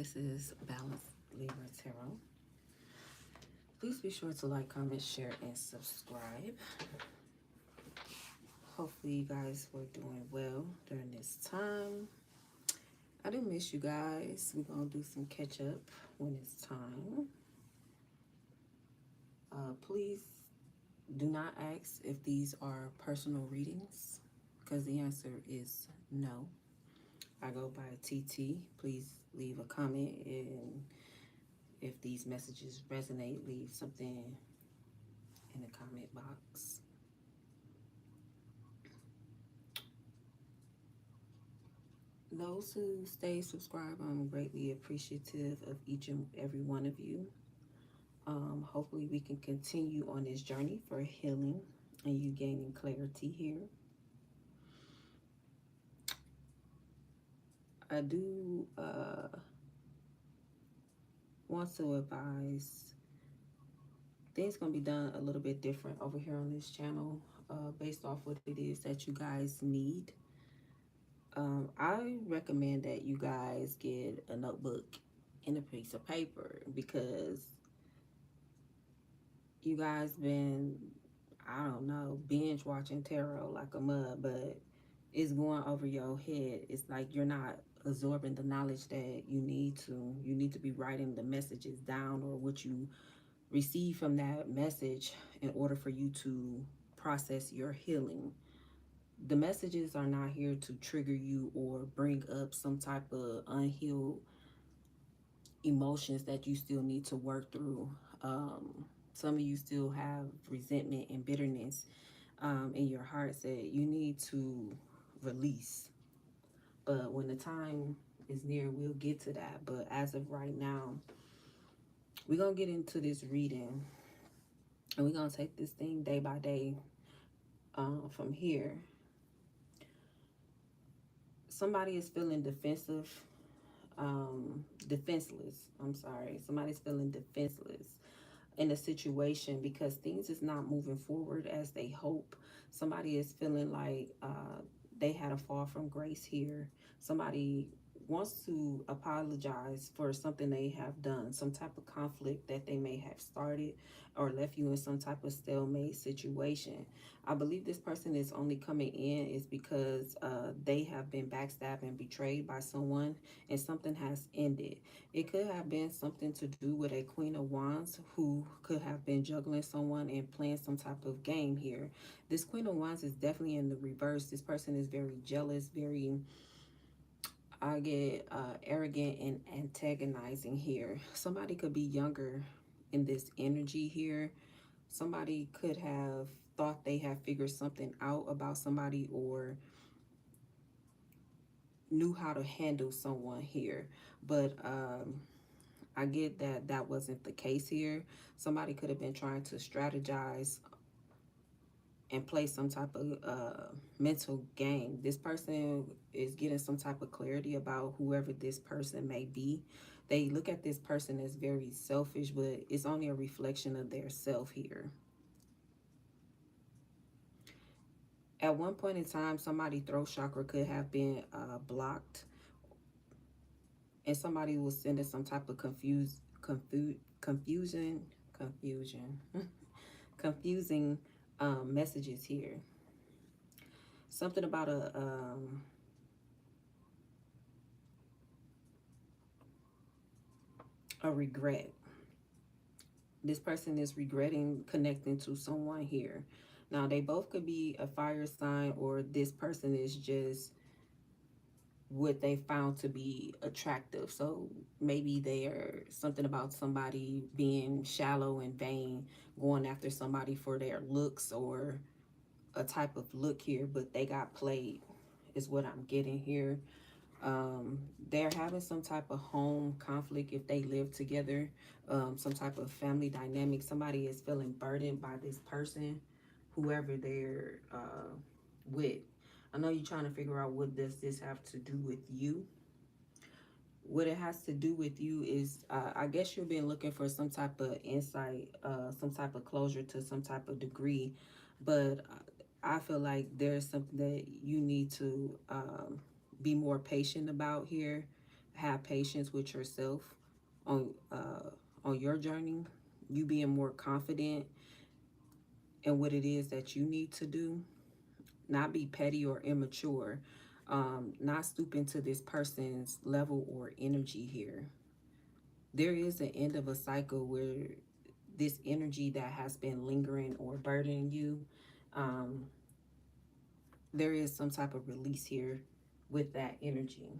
This is Balanced Libra Tarot. Please be sure to like, comment, share, and subscribe. Hopefully you guys were doing well during this time. I do miss you guys. We're going to do some catch up when it's time. Please do not ask if these are personal readings because the answer is no. I go by TT. Please leave a comment, and if these messages resonate, leave something in the comment box. Those who stay subscribed, I'm greatly appreciative of each and every one of you. Hopefully we can continue on this journey for healing and you gaining clarity here. I do want to advise things going to be done a little bit different over here on this channel based off what it is that you guys need. I recommend that you guys get a notebook and a piece of paper because you guys been, I don't know, binge watching tarot like a mud, but it's going over your head. It's like you're not absorbing the knowledge that you need to. You need to be writing the messages down or what you receive from that message in order for you to process your healing. The messages are not here to trigger you or bring up some type of unhealed emotions that you still need to work through. Some of you still have resentment and bitterness in your hearts that you need to release. But when the time is near, we'll get to that. But as of right now, we're going to get into this reading. And we're going to take this thing day by day from here. Somebody is feeling defenseless. Somebody's feeling defenseless in a situation because things is not moving forward as they hope. Somebody is feeling like they had a fall from grace here. Somebody wants to apologize for something they have done, some type of conflict that they may have started or left you in some type of stalemate situation. I believe this person is only coming in is because they have been backstabbed and betrayed by someone and something has ended. It could have been something to do with a Queen of Wands who could have been juggling someone and playing some type of game here. This Queen of Wands is definitely in the reverse. This person is very jealous, very, I get arrogant and antagonizing here. Somebody could be younger in this energy here. Somebody could have thought they had figured something out about somebody or knew how to handle someone here. But I get that that wasn't the case here. Somebody could have been trying to strategize and play some type of mental game. This person is getting some type of clarity about whoever this person may be. They look at this person as very selfish, but it's only a reflection of their self here. At one point in time, somebody's throat chakra could have been blocked, and somebody was sending some type of confusing messages here. Something about a regret. This person is regretting connecting to someone here. Now, they both could be a fire sign, or this person is just what they found to be attractive. So maybe they're something about somebody being shallow and vain, going after somebody for their looks or a type of look here, but they got played is what I'm getting here. They're having some type of home conflict if they live together, some type of family dynamic. Somebody is feeling burdened by this person, whoever they're with. I know you're trying to figure out what does this have to do with you. What it has to do with you is, I guess you've been looking for some type of insight, some type of closure to some type of degree. But I feel like there's something that you need to be more patient about here have patience with yourself on your journey, you being more confident in what it is that you need to do, not be petty or immature, not stooping to this person's level or energy here. There is an end of a cycle where this energy that has been lingering or burdening you, um, there is some type of release here with that energy.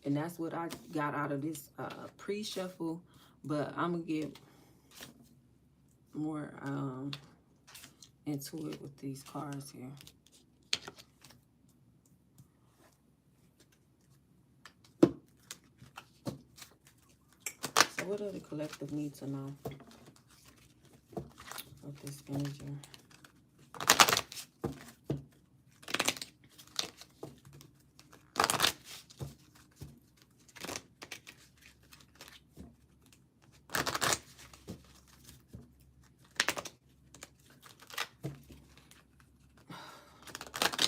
And that's what I got out of this pre-shuffle. But I'm going to get more into it with these cards here. So what do the collective need to know of this energy?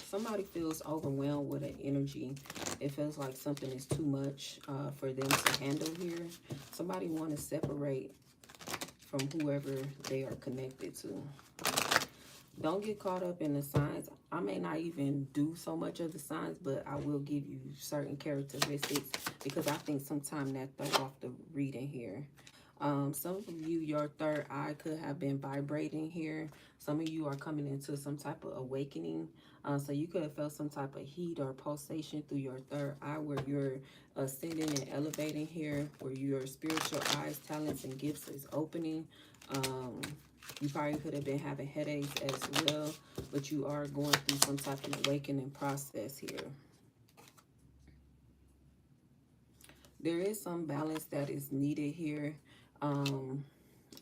Somebody feels overwhelmed with an energy. It feels like something is too much for them to handle here. Somebody want to separate from whoever they are connected to. Don't get caught up in the signs. I may not even do so much of the signs, but I will give you certain characteristics because I think sometimes that throw off the reading here. Some of you, your third eye could have been vibrating here. Some of you are coming into some type of awakening. So you could have felt some type of heat or pulsation through your third eye where you're ascending and elevating here, where your spiritual eyes, talents, and gifts is opening. You probably could have been having headaches as well, but you are going through some type of awakening process here. There is some balance that is needed here,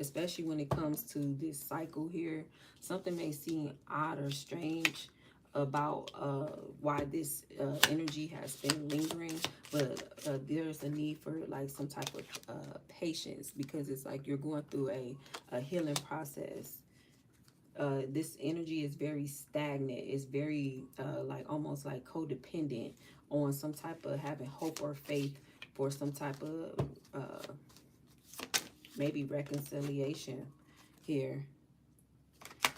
especially when it comes to this cycle here. Something may seem odd or strange about why this energy has been lingering, but there's a need for like some type of patience because it's like you're going through a healing process. This energy is very stagnant. It's very like almost like codependent on some type of having hope or faith for some type of maybe reconciliation here.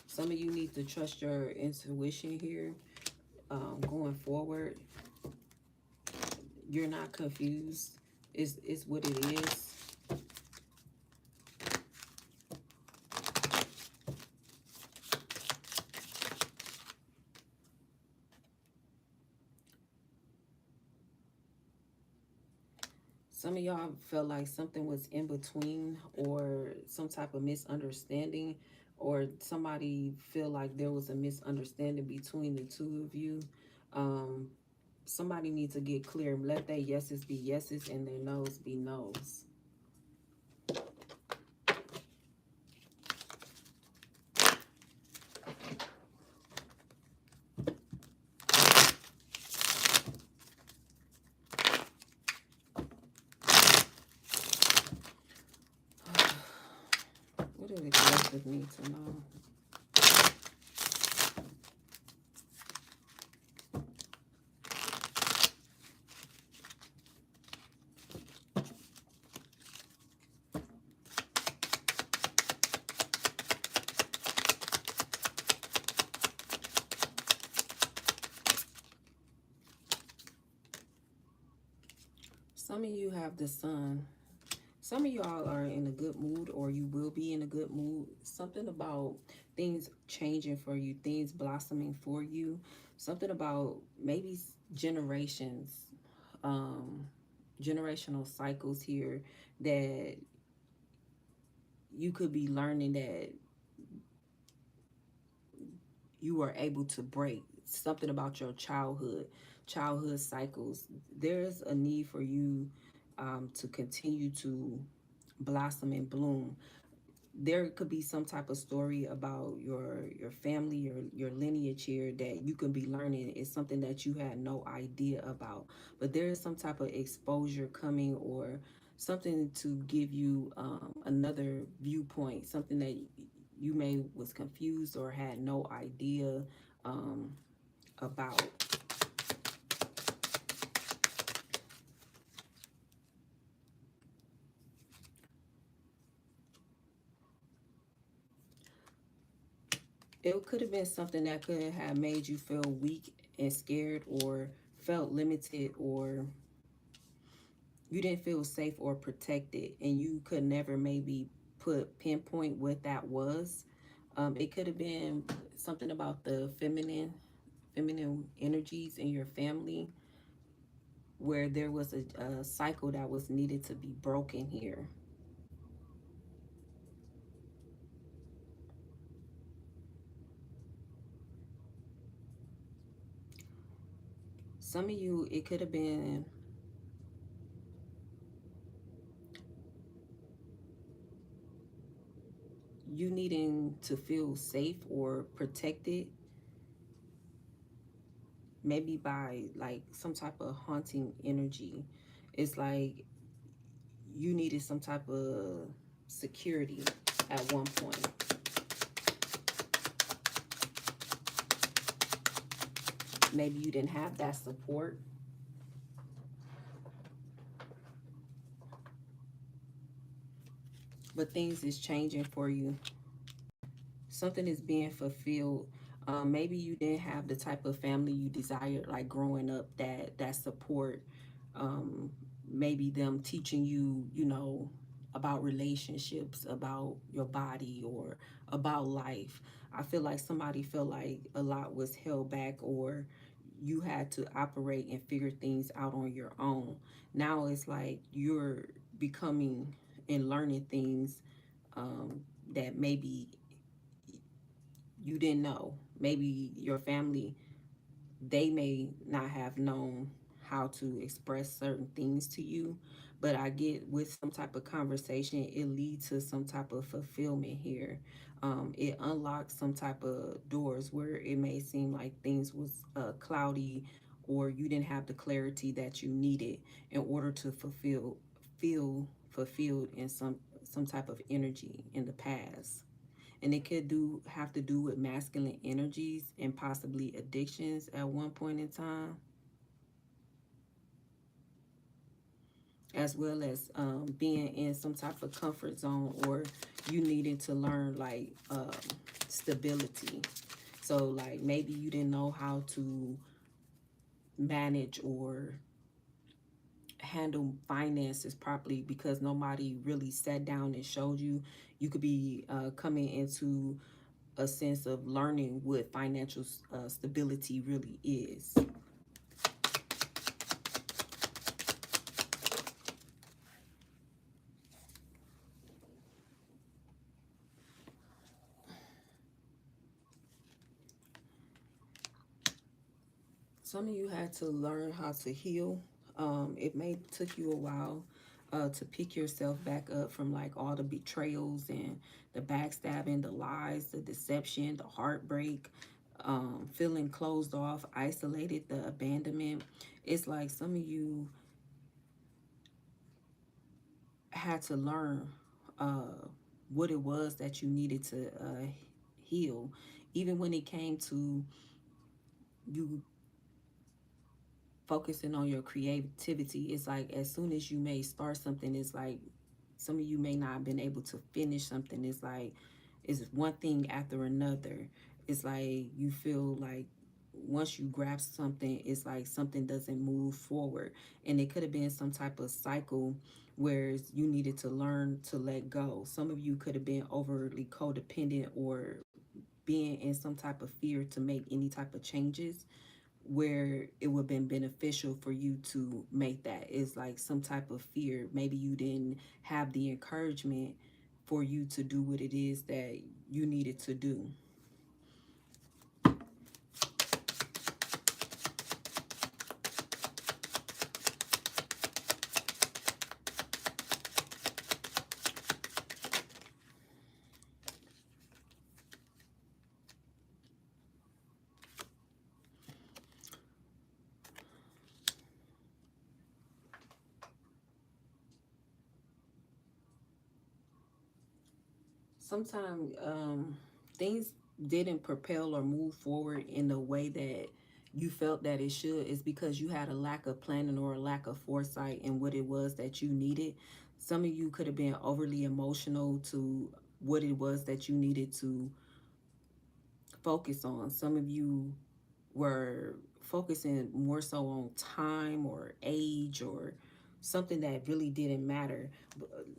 Some of you need to trust your intuition here going forward. You're not confused. It's what it is. Some of y'all felt like something was in between or some type of misunderstanding, or somebody feel like there was a misunderstanding between the two of you. Um, Somebody needs to get clear. Let their yeses be yeses and their no's be no's. What do the collective need to know? Some of you have the sun. Some of y'all are in a good mood, or you will be in a good mood. Something about things changing for you, things blossoming for you. Something about maybe generations, generational cycles here that you could be learning that you are able to break. Something about your childhood cycles. There's a need for you to continue to blossom and bloom. There could be some type of story about your family, your lineage here that you can be learning. It's something that you had no idea about, but there is some type of exposure coming, or something to give you another viewpoint, something that you may was confused or had no idea about. It could have been something that could have made you feel weak and scared, or felt limited, or you didn't feel safe or protected, and you could never maybe pinpoint what that was. It could have been something about the feminine energies in your family, where there was a cycle that was needed to be broken here. Some of you, it could have been you needing to feel safe or protected, maybe by like some type of haunting energy. It's like you needed some type of security at one point. Maybe you didn't have that support, but things is changing for you. Something is being fulfilled. Maybe you didn't have the type of family you desired, like growing up, that support. Um, Maybe them teaching you, about relationships, about your body, or about life. I feel like somebody felt like a lot was held back, or you had to operate and figure things out on your own. Now it's like you're becoming and learning things, that maybe you didn't know. Maybe your family, they may not have known how to express certain things to you, but I get with some type of conversation, it leads to some type of fulfillment here. It unlocks some type of doors where it may seem like things was cloudy, or you didn't have the clarity that you needed in order to feel fulfilled in some type of energy in the past. And it could do have to do with masculine energies and possibly addictions at one point in time, as well as being in some type of comfort zone, or you needing to learn like stability. So like maybe you didn't know how to manage or handle finances properly because nobody really sat down and showed you. You could be coming into a sense of learning what financial stability really is. Some of you had to learn how to heal. It may took you a while to pick yourself back up from like all the betrayals and the backstabbing, the lies, the deception, the heartbreak, feeling closed off, isolated, the abandonment. It's like some of you had to learn what it was that you needed to heal, even when it came to you focusing on your creativity. It's like as soon as you may start something, it's like some of you may not have been able to finish something. It's like it's one thing after another. It's like you feel like once you grasp something, it's like something doesn't move forward. And it could have been some type of cycle where you needed to learn to let go. Some of you could have been overly codependent, or being in some type of fear to make any type of changes, where it would have been beneficial for you to make that. Is like some type of fear. Maybe you didn't have the encouragement for you to do what it is that you needed to do. Sometimes things didn't propel or move forward in the way that you felt that it should, is because you had a lack of planning or a lack of foresight in what it was that you needed. Some of you could have been overly emotional to what it was that you needed to focus on. Some of you were focusing more so on time or age or something that really didn't matter.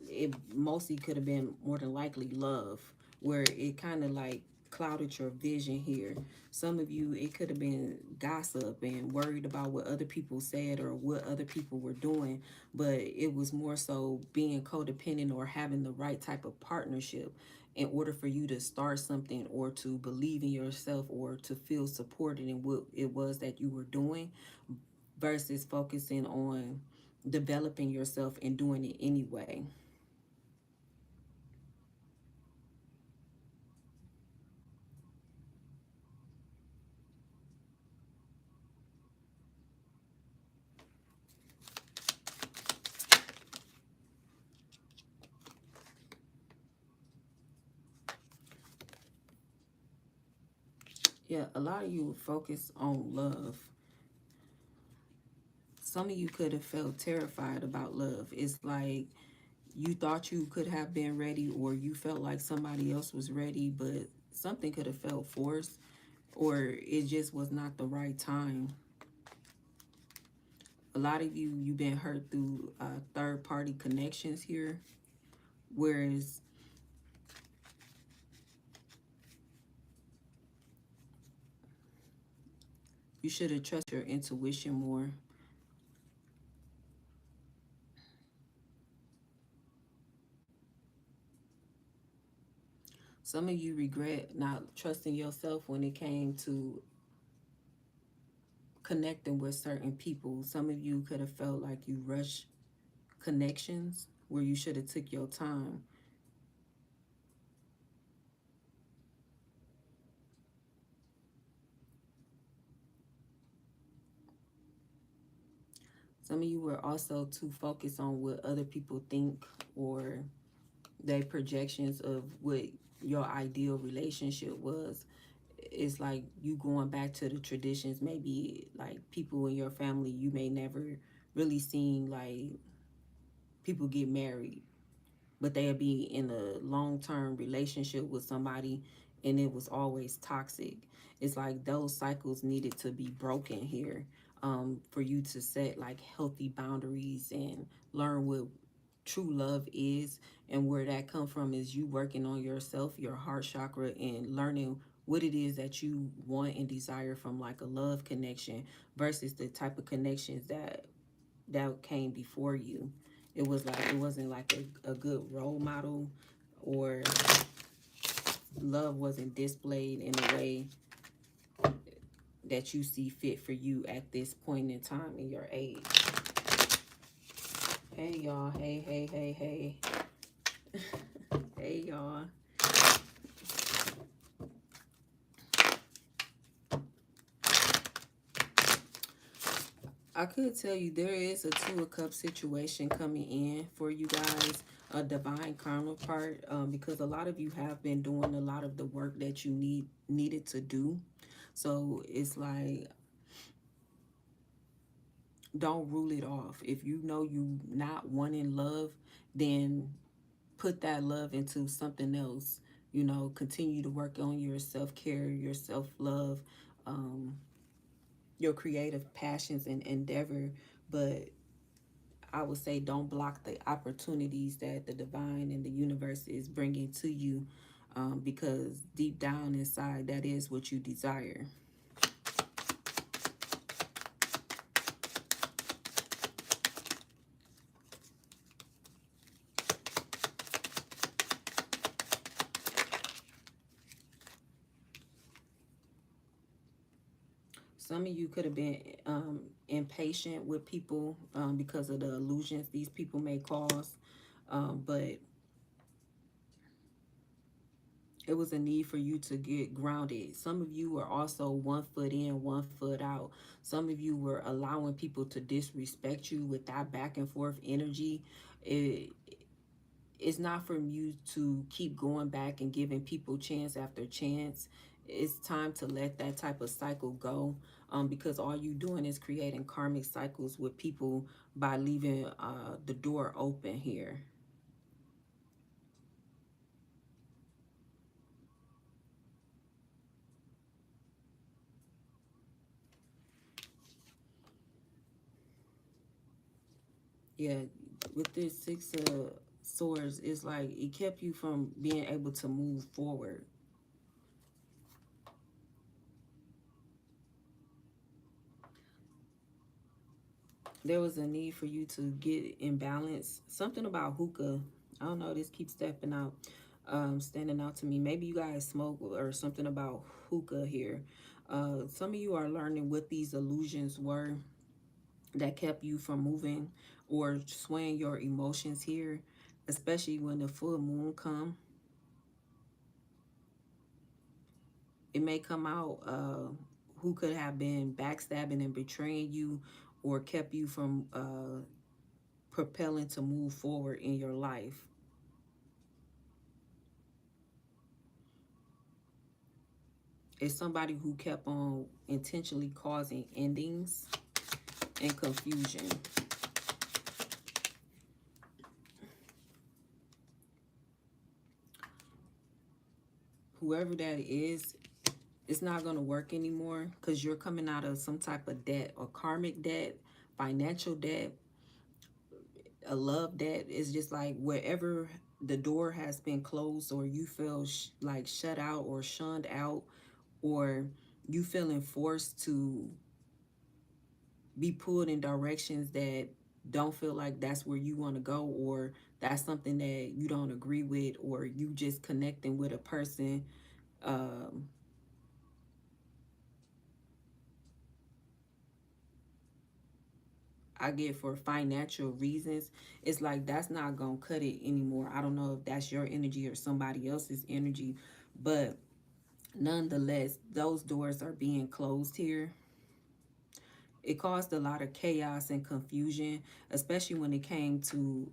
It mostly could have been more than likely love, where it kind of like clouded your vision here. Some of you, it could have been gossip and worried about what other people said or what other people were doing, but it was more so being codependent or having the right type of partnership in order for you to start something or to believe in yourself or to feel supported in what it was that you were doing versus focusing on developing yourself and doing it anyway. Yeah, a lot of you focus on love. Some of you could have felt terrified about love. It's like you thought you could have been ready or you felt like somebody else was ready, but something could have felt forced or it just was not the right time. A lot of you, you've been hurt through third party connections here, whereas you should have trusted your intuition more. Some of you regret not trusting yourself when it came to connecting with certain people. Some of you could have felt like you rushed connections where you should have took your time. Some of you were also too focused on what other people think or their projections of what your ideal relationship was. It's like you going back to the traditions, maybe like people in your family you may never really seen like people get married, but they'll be in a long-term relationship with somebody and it was always toxic. It's like those cycles needed to be broken here, for you to set like healthy boundaries and learn what true love is. And where that come from is you working on yourself, your heart chakra, and learning what it is that you want and desire from like a love connection versus the type of connections that came before you. It was like it wasn't like a good role model, or love wasn't displayed in a way that you see fit for you at this point in time in your age. Hey y'all, hey. Hey y'all. I could tell you there is a Two of Cups situation coming in for you guys, a divine counterpart, because a lot of you have been doing a lot of the work that you needed to do. So it's like, don't rule it off. If you know you not wanting love, then put that love into something else. You know, continue to work on your self-care, your self-love, um, your creative passions and endeavor. But I would say don't block the opportunities that the divine and the universe is bringing to you, because deep down inside, that is what you desire. Some of you could have been impatient with people, because of the illusions these people may cause, but it was a need for you to get grounded. Some of you were also 1 foot in, 1 foot out. Some of you were allowing people to disrespect you with that back and forth energy. It, it's not from you to keep going back and giving people chance after chance. It's time to let that type of cycle go, because all you doing is creating karmic cycles with people by leaving the door open here. Yeah, with this Six of Swords, it's like it kept you from being able to move forward. There was a need for you to get in balance. Something about hookah. I don't know. This keeps stepping out, standing out to me. Maybe you guys smoke or something about hookah here. Some of you are learning what these illusions were that kept you from moving or swaying your emotions here, especially when the full moon come. It may come out who could have been backstabbing and betraying you or kept you from propelling to move forward in your life. It's somebody who kept on intentionally causing endings and confusion. Whoever that is, it's not going to work anymore because you're coming out of some type of debt or karmic debt, financial debt, a love debt. It's just like wherever the door has been closed or you feel like shut out or shunned out, or you feeling forced to be pulled in directions that don't feel like that's where you want to go, or that's something that you don't agree with, or you just connecting with a person um, I get for financial reasons. It's like that's not gonna cut it anymore. I don't know if that's your energy or somebody else's energy, but nonetheless, those doors are being closed here. It caused a lot of chaos and confusion, especially when it came to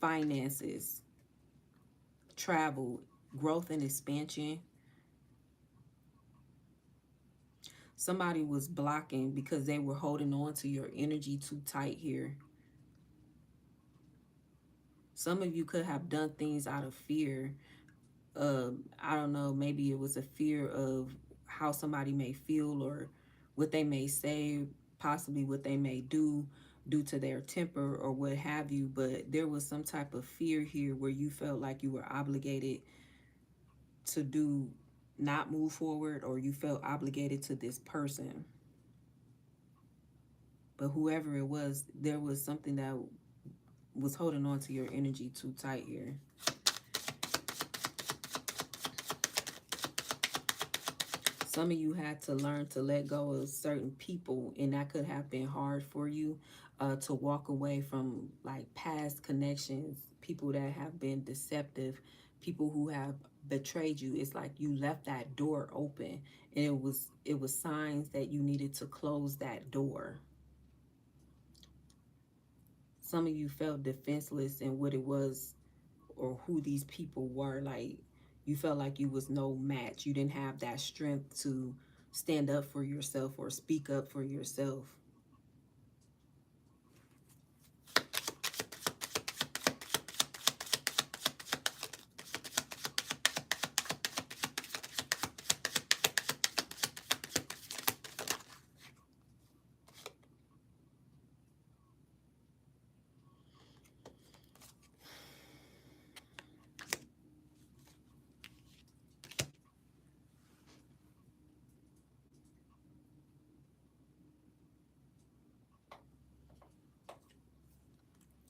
finances, travel, growth and expansion. Somebody was blocking because they were holding on to your energy too tight here. Some of you could have done things out of fear. I don't know, maybe it was a fear of how somebody may feel or what they may say, possibly what they may do due to their temper or what have you. But there was some type of fear here where you felt like you were obligated to do not move forward, or you felt obligated to this person. But whoever it was, there was something that was holding on to your energy too tight here. Some of you had to learn to let go of certain people, and that could have been hard for you to walk away from like past connections, people that have been deceptive, people who have betrayed you. It's like you left that door open, and it was signs that you needed to close that door. Some of you felt defenseless in what it was or who these people were. Like you felt like you was no match. You didn't have that strength to stand up for yourself or speak up for yourself.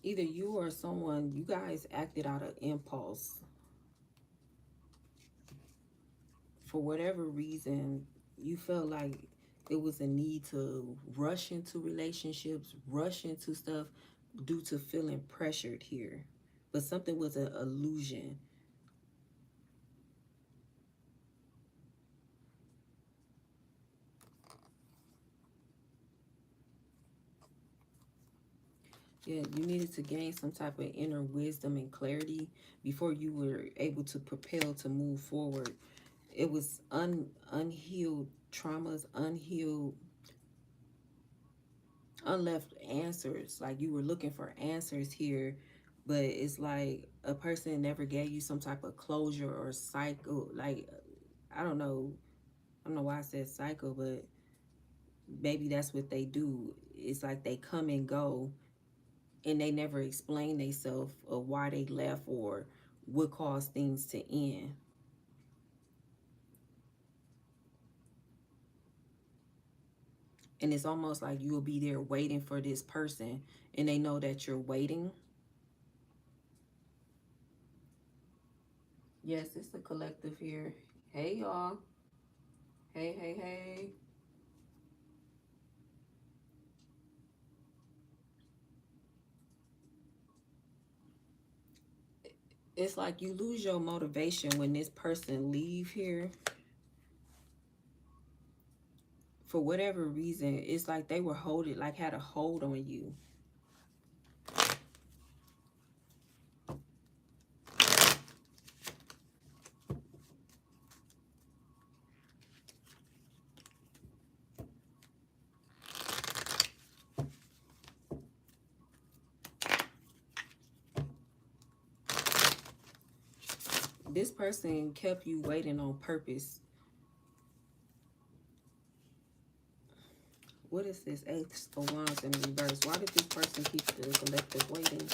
Either you or someone, you guys acted out of impulse for whatever reason. You felt like it was a need to rush into relationships, rush into stuff due to feeling pressured here. But something was an illusion. Yeah, you needed to gain some type of inner wisdom and clarity before you were able to propel to move forward. It was unhealed traumas, unhealed, unleft answers. Like you were looking for answers here, but it's like a person never gave you some type of closure or cycle. Like I don't know, I don't know why I said cycle, but maybe that's what they do. It's like they come and go, and they never explain themselves of why they left or what caused things to end. And it's almost like you'll be there waiting for this person, and they know that you're waiting. Yes, it's the collective here. Hey, y'all. Hey, hey, hey. It's like you lose your motivation when this person leave here for whatever reason. It's like they were holding, like had a hold on you. This person kept you waiting on purpose. What is this? Ace of Wands in reverse. Why did this person keep the collective waiting?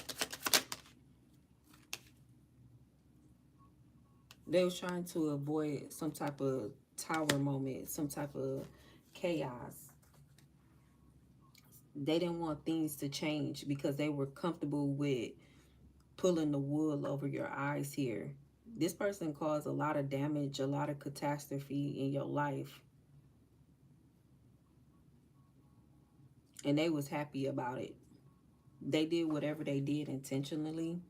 They was trying to avoid some type of tower moment, some type of chaos. They didn't want things to change because they were comfortable with pulling the wool over your eyes here. This person caused a lot of damage, a lot of catastrophe in your life, and they was happy about it. They did whatever they did intentionally.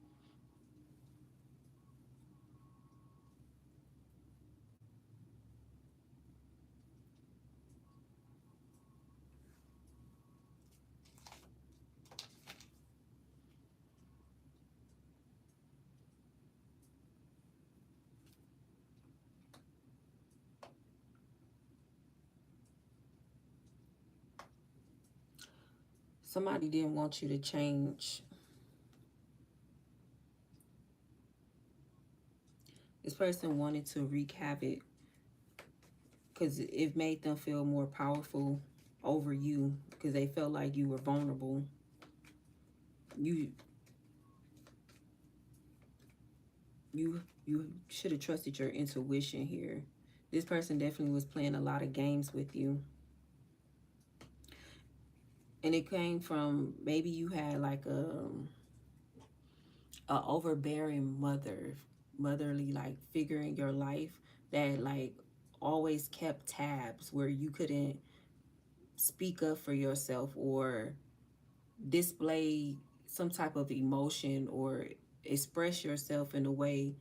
Somebody didn't want you to change. This person wanted to wreak havoc because it made them feel more powerful over you because they felt like you were vulnerable. You you should have trusted your intuition here. This person definitely was playing a lot of games with you. And it came from maybe you had like a overbearing motherly like figure in your life that like always kept tabs where you couldn't speak up for yourself or display some type of emotion or express yourself in a way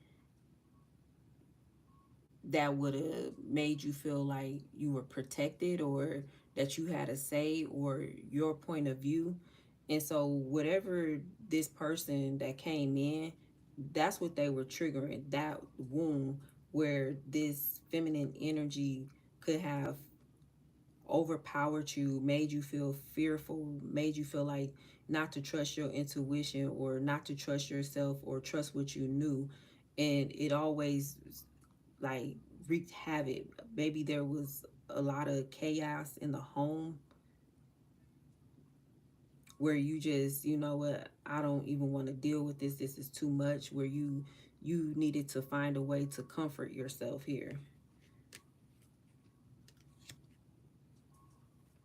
that would have made you feel like you were protected or that you had a say or your point of view. And so whatever this person that came in, that's what they were triggering, that wound where this feminine energy could have overpowered you, made you feel fearful, made you feel like not to trust your intuition or not to trust yourself or trust what you knew. And it always like wreaked havoc. Maybe there was a lot of chaos in the home where you just, you know what, I don't even want to deal with this. This is too much. Where you needed to find a way to comfort yourself here.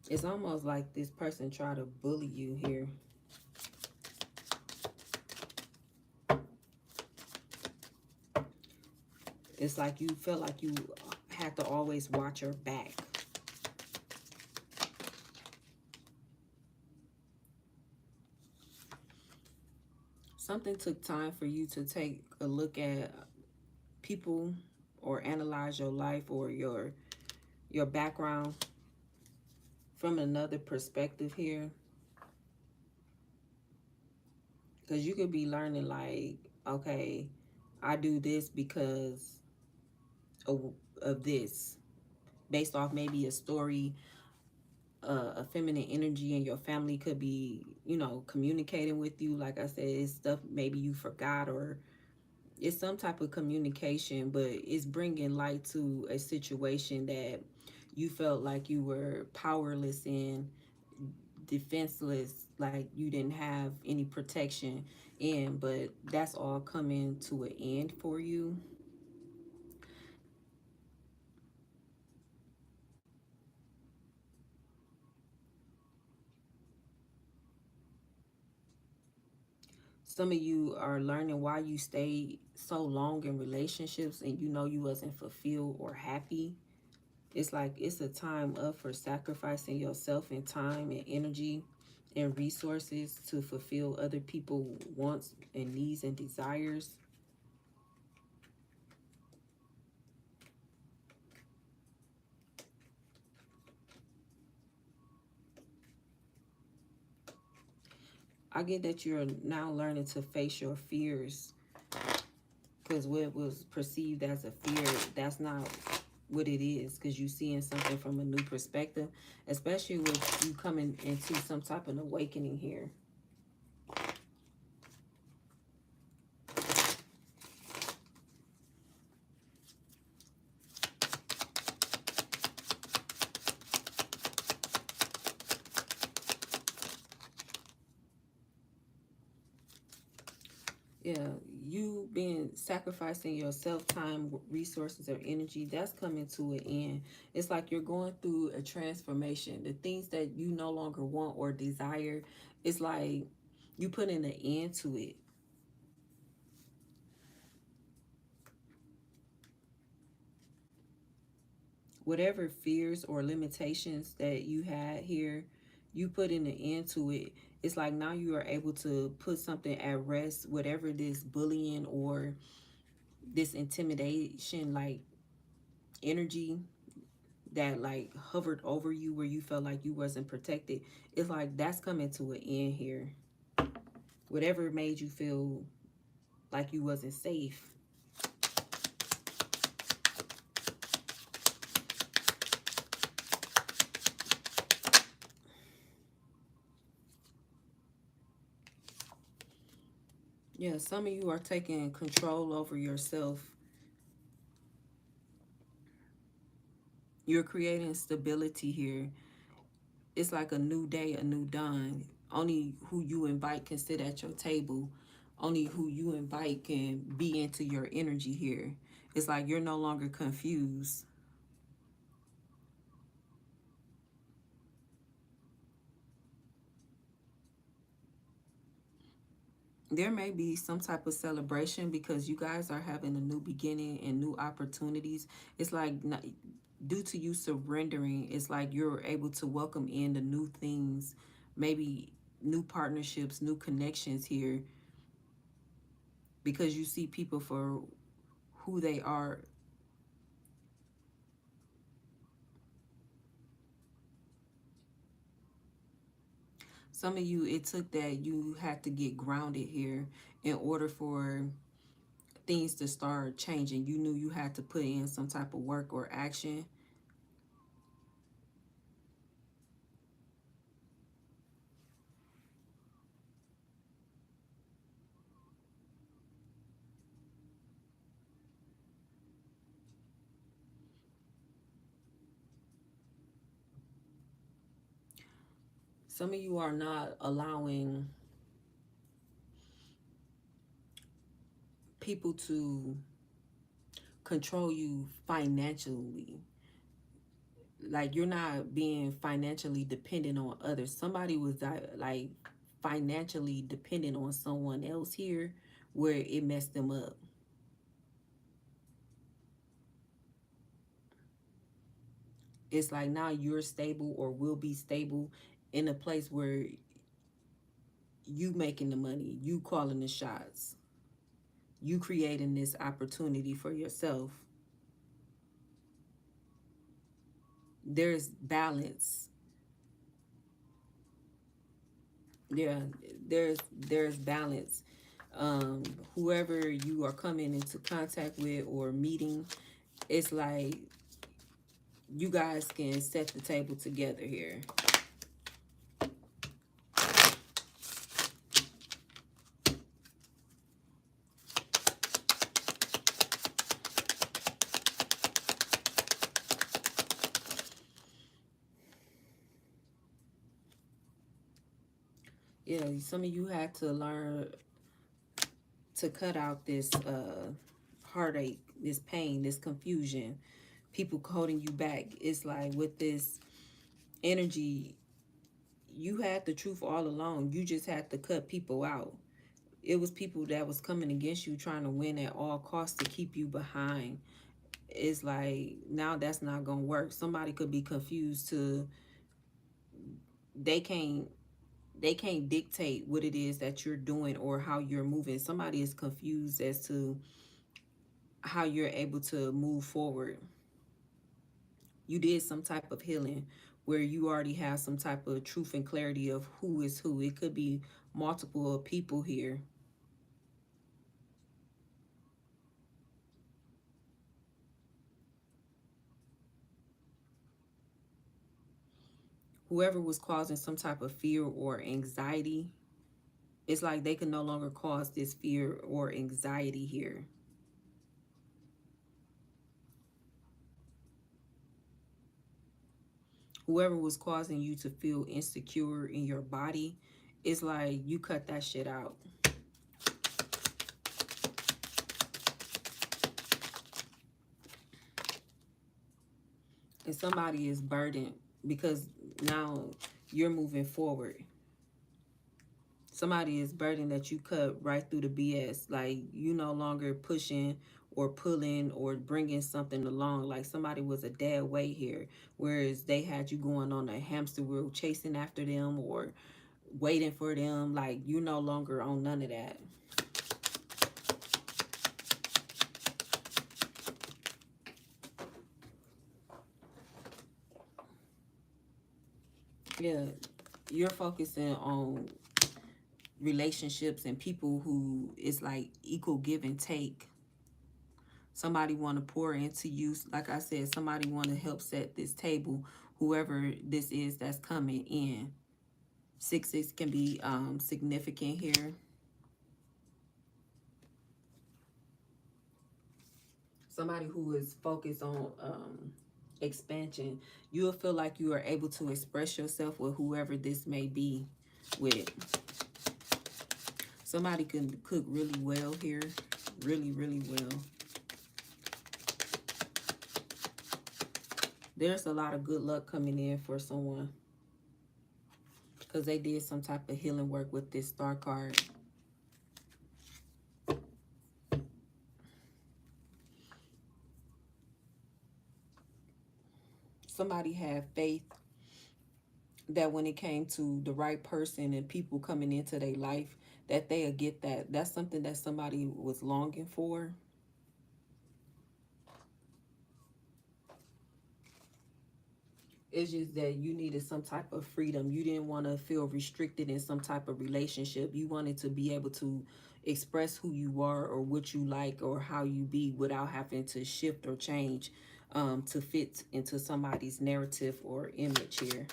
It's almost like this person tried to bully you here. It's like you felt like you had to always watch your back. Something took time for you to take a look at people or analyze your life or your background from another perspective here. Because you could be learning like, okay, I do this because of this, based off maybe a story, a feminine energy in your family could be, you know, communicating with you. Like I said, it's stuff maybe you forgot or it's some type of communication, but it's bringing light to a situation that you felt like you were powerless in. defenseless, like you didn't have any protection in, but that's all coming to an end for you. Some of you are learning why you stayed so long in relationships and you know you wasn't fulfilled or happy. It's like it's a time up for sacrificing yourself and time and energy and resources to fulfill other people's wants and needs and desires. I get that you're now learning to face your fears, because what was perceived as a fear, that's not what it is, because you're seeing something from a new perspective, especially with you coming into some type of awakening here. Yeah, you been sacrificing yourself, time, resources, or energy, that's coming to an end. It's like you're going through a transformation. The things that you no longer want or desire, it's like you putting an end to it. Whatever fears or limitations that you had here, you put an end to it. It's like now you are able to put something at rest, whatever this bullying or this intimidation like energy that like hovered over you where you felt like you wasn't protected. It's like that's coming to an end here. Whatever made you feel like you wasn't safe. Yeah, some of you are taking control over yourself. You're creating stability here. It's like a new day, a new dawn. Only who you invite can sit at your table. Only who you invite can be into your energy here. It's like you're no longer confused. There may be some type of celebration because you guys are having a new beginning and new opportunities. It's like due to you surrendering, it's like you're able to welcome in the new things, maybe new partnerships, new connections here, because you see people for who they are. Some of you, it took that you had to get grounded here in order for things to start changing. You knew you had to put in some type of work or action. Some of you are not allowing people to control you financially. Like you're not being financially dependent on others. Somebody was like financially dependent on someone else here where it messed them up. It's like now you're stable or will be stable in a place where you making the money, you calling the shots, you creating this opportunity for yourself. There's balance. Yeah, there's balance. Whoever you are coming into contact with or meeting, it's like you guys can set the table together here. Yeah, some of you had to learn to cut out this heartache, this pain, this confusion, people holding you back. It's like with this energy, you had the truth all along. You just had to cut people out. It was people that was coming against you, trying to win at all costs to keep you behind. It's like now that's not gonna work. Somebody could be confused to they can't they can't dictate what it is that you're doing or how you're moving. Somebody is confused as to how you're able to move forward. You did some type of healing where you already have some type of truth and clarity of who is who. It could be multiple people here. Whoever was causing some type of fear or anxiety, it's like they can no longer cause this fear or anxiety here. Whoever was causing you to feel insecure in your body, it's like you cut that shit out. And somebody is burdened because now you're moving forward. Somebody is burdened that you cut right through the BS. Like you no longer pushing or pulling or bringing something along. Like somebody was a dead weight here, whereas they had you going on a hamster wheel chasing after them or waiting for them. Like you no longer on none of that. Yeah, you're focusing on relationships and people who is like equal give and take. Somebody want to pour into you. Like I said, somebody want to help set this table, whoever this is that's coming in. Sixes can be significant here. Somebody who is focused on expansion. You'll feel like you are able to express yourself with whoever this may be with. Somebody can cook really well here. Really, really well. There's a lot of good luck coming in for someone because they did some type of healing work with this star card. Somebody had faith that when it came to the right person and people coming into their life, that they'll get that. That's something that somebody was longing for. It's just that you needed some type of freedom. You didn't want to feel restricted in some type of relationship. You wanted to be able to express who you are or what you like or how you be without having to shift or change to fit into somebody's narrative or image here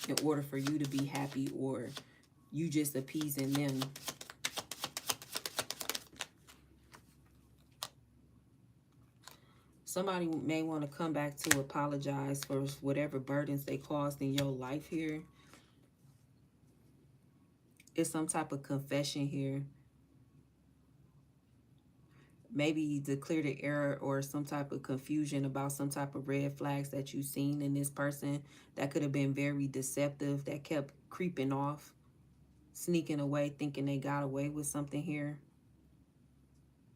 in order for you to be happy or you just appeasing them. Somebody may want to come back to apologize for whatever burdens they caused in your life here. It's some type of confession here. Maybe to clear the error or some type of confusion about some type of red flags that you've seen in this person that could have been very deceptive, that kept creeping off, sneaking away, thinking they got away with something here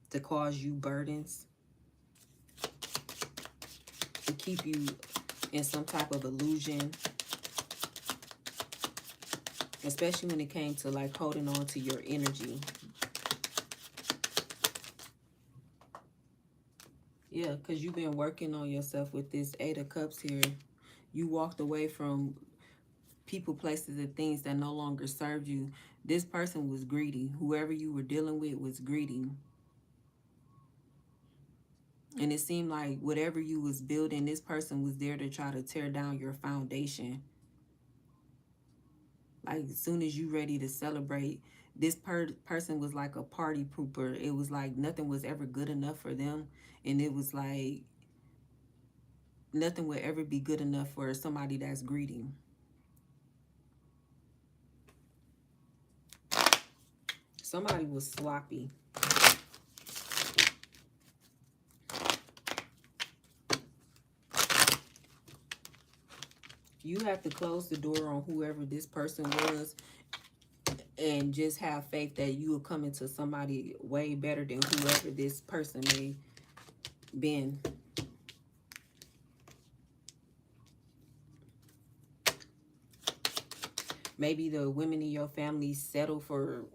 to cause you burdens, to keep you in some type of illusion, especially when it came to like holding on to your energy. Yeah, because you've been working on yourself with this Eight of Cups here. You walked away from people, places, and things that no longer served you. This person was greedy. Whoever you were dealing with was greedy. And it seemed like whatever you was building, this person was there to try to tear down your foundation. Like as soon as you ready to celebrate, this person was like a party pooper. It was like nothing was ever good enough for them. And it was like nothing would ever be good enough for somebody that's greedy. Somebody was sloppy. You have to close the door on whoever this person was and just have faith that you will come into somebody way better than whoever this person may been. Maybe the women in your family settle for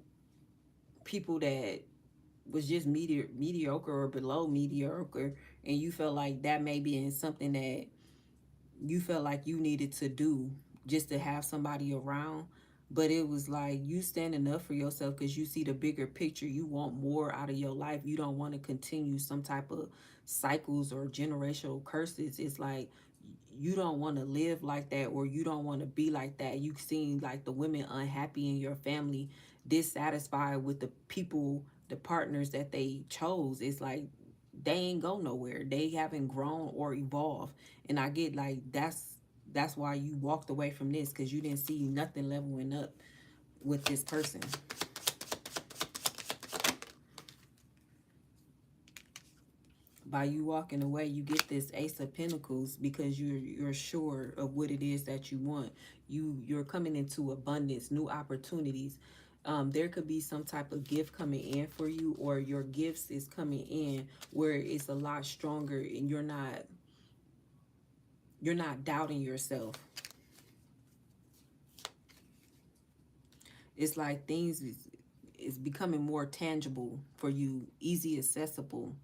people that was just mediocre or below mediocre, and you felt like that may be in something that you felt like you needed to do just to have somebody around. But it was like you standing up for yourself because you see the bigger picture. You want more out of your life. You don't want to continue some type of cycles or generational curses. It's like you don't want to live like that, or you don't want to be like that. You seem like the women unhappy in your family, dissatisfied with the people, the partners that they chose. It's like they ain't go nowhere. They haven't grown or evolved. And I get like that's why you walked away from this, because you didn't see nothing leveling up with this person. By you walking away, you get this Ace of Pentacles because you're sure of what it is that you want. You're coming into abundance, new opportunities. There could be some type of gift coming in for you, or your gifts is coming in where it's a lot stronger, and you're not doubting yourself. It's like things is becoming more tangible for you, easy accessible.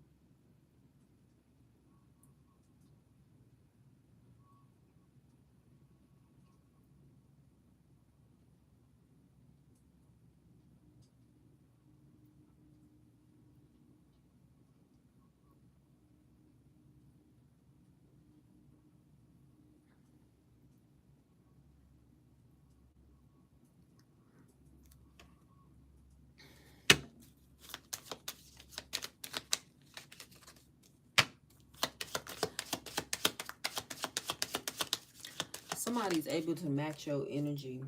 Somebody's able to match your energy,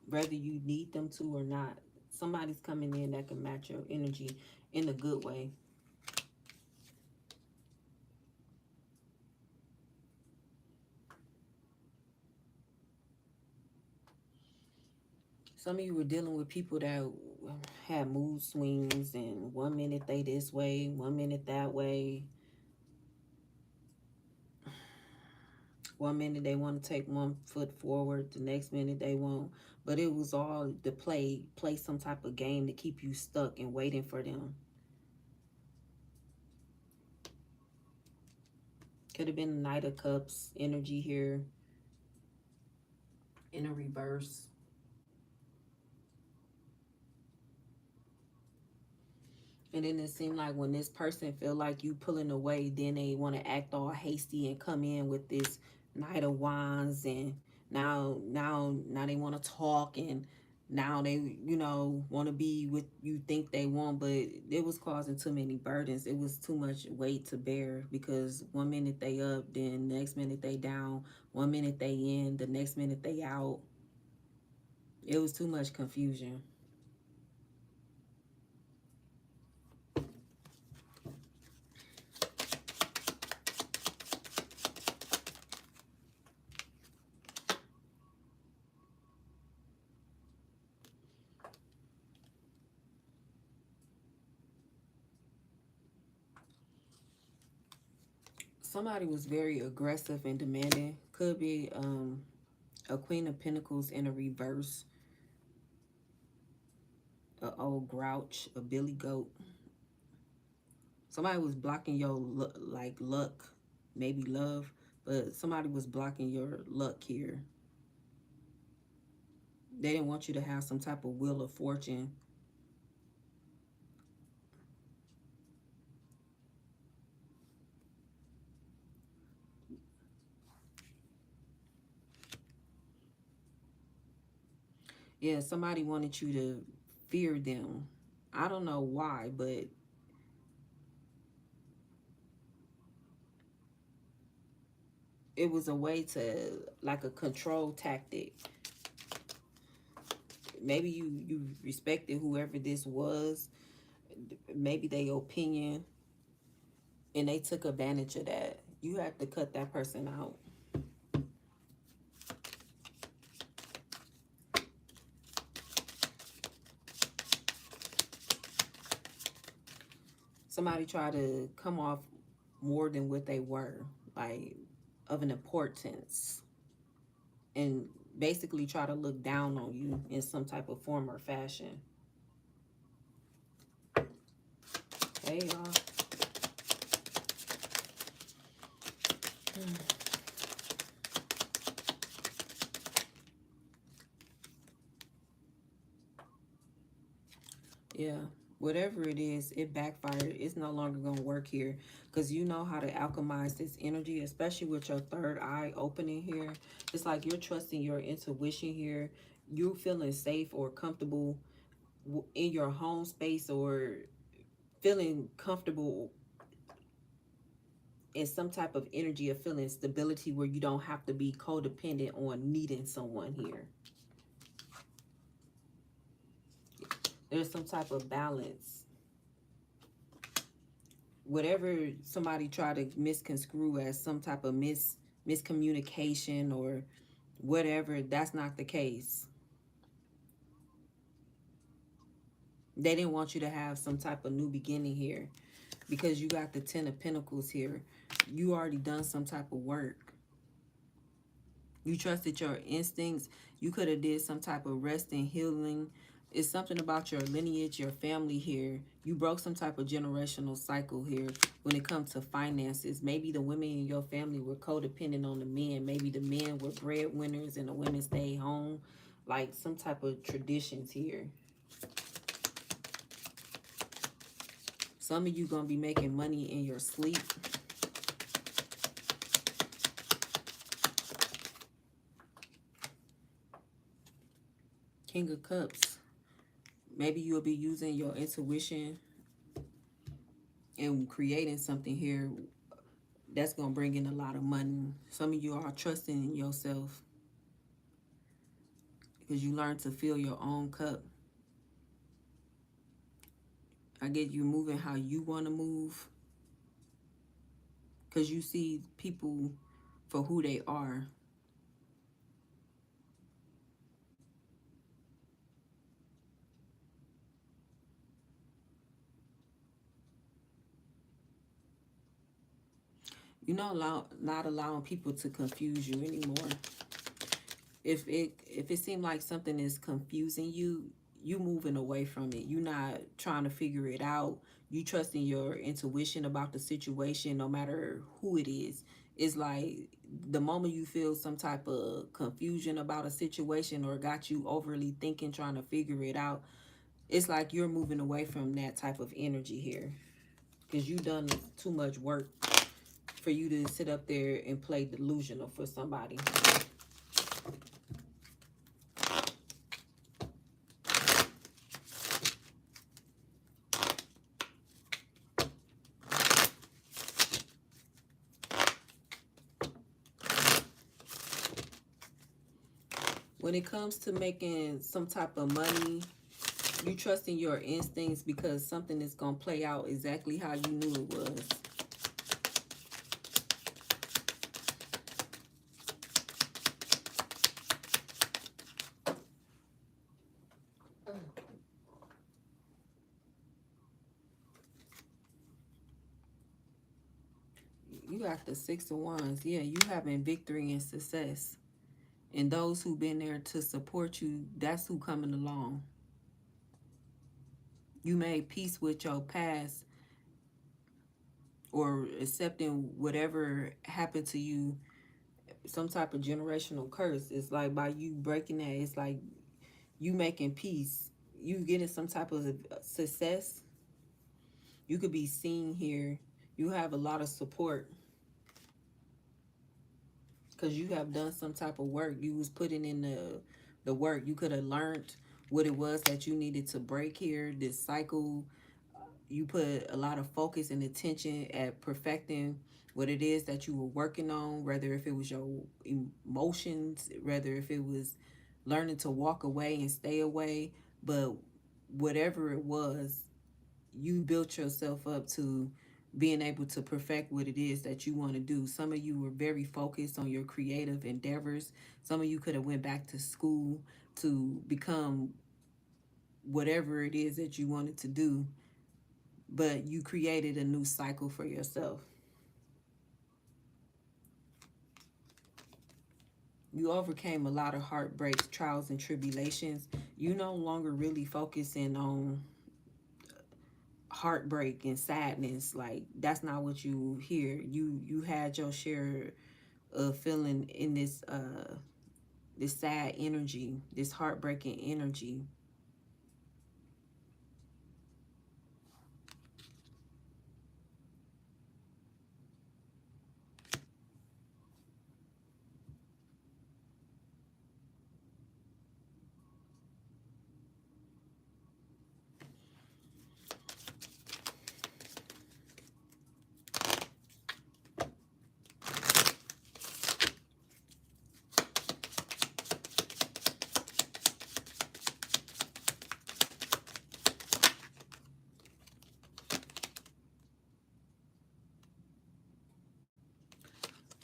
whether you need them to or not. Somebody's coming in that can match your energy in a good way. Some of you were dealing with people that had mood swings, and 1 minute they this way, 1 minute that way. 1 minute they want to take 1 foot forward, the next minute they won't. But it was all to play some type of game to keep you stuck and waiting for them. Could have been a Knight of Cups energy here in a reverse. And then it seemed like when this person feel like you pulling away, then they want to act all hasty and come in with this Knight of Wands, and now they want to talk, and now they want to be what you think they want, but it was causing too many burdens. It was too much weight to bear, because 1 minute they up, then next minute they down. 1 minute they in, the next minute they out. It was too much confusion. Somebody was very aggressive and demanding. Could be a Queen of Pentacles in a reverse, a old grouch, a billy goat. Somebody was blocking your like luck, maybe love, but somebody was blocking your luck here. They didn't want you to have some type of wheel of fortune. Yeah, somebody wanted you to fear them. I don't know why, but it was a way to, like a control tactic. maybe you respected whoever this was, maybe their opinion, and they took advantage of that. You have to cut that person out. Somebody tried to come off more than what they were, like of an importance, and basically try to look down on you in some type of form or fashion. Hey, y'all. Yeah, whatever it is, it backfired. It's no longer going to work here because you know how to alchemize this energy, especially with your third eye opening here. It's like you're trusting your intuition here. You're feeling safe or comfortable in your home space, or feeling comfortable in some type of energy of feeling stability where you don't have to be codependent on needing someone here. There's some type of balance. Whatever somebody tried to misconstrue as some type of miscommunication or whatever, that's not the case. They didn't want you to have some type of new beginning here because you got the Ten of Pentacles here. You already done some type of work. You trusted your instincts. You could have did some type of rest and healing. It's something about your lineage, your family here. You broke some type of generational cycle here when it comes to finances. Maybe the women in your family were codependent on the men. Maybe the men were breadwinners and the women stayed home. Like some type of traditions here. Some of you going to be making money in your sleep. King of Cups. Maybe you'll be using your intuition and creating something here that's going to bring in a lot of money. Some of you are trusting in yourself because you learn to fill your own cup. I get you moving how you want to move because you see people for who they are. You're not allowing people to confuse you anymore. If it seems like something is confusing you, you moving away from it. You're not trying to figure it out. You trusting your intuition about the situation, no matter who it is. It's like the moment you feel some type of confusion about a situation or got you overly thinking, trying to figure it out, it's like you're moving away from that type of energy here because you've done too much work for you to sit up there and play delusional for somebody. When it comes to making some type of money, you trust in your instincts because something is going to play out exactly how you knew it was. You got the Six of Wands. Yeah, you having victory and success. And those who've been there to support you, that's who coming along. You made peace with your past or accepting whatever happened to you, some type of generational curse. It's like by you breaking that, it's like you making peace. You getting some type of success. You could be seen here. You have a lot of support because you have done some type of work. You was putting in the work. You could have learned what it was that you needed to break here, this cycle. You put a lot of focus and attention at perfecting what it is that you were working on, whether if it was your emotions, whether if it was learning to walk away and stay away. But whatever it was, you built yourself up to being able to perfect what it is that you want to do. Some of you were very focused on your creative endeavors. Some of you could have went back to school to become whatever it is that you wanted to do, but you created a new cycle for yourself. You overcame a lot of heartbreaks, trials, and tribulations. You no longer really focusing on heartbreak and sadness. Like, that's not what you hear. You had your share of feeling in this sad energy, this heartbreaking energy.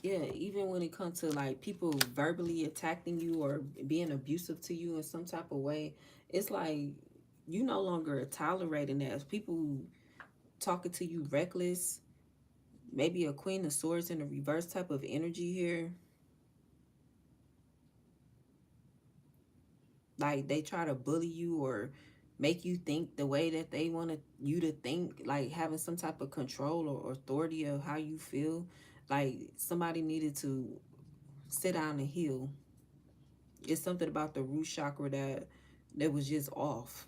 Yeah, even when it comes to like people verbally attacking you or being abusive to you in some type of way, it's like you no longer tolerating that. People talking to you reckless, maybe a Queen of Swords in a reverse type of energy here. Like they try to bully you or make you think the way that they want you to think, like having some type of control or authority of how you feel. Like somebody needed to sit down and heal. It's something about the root chakra that was just off.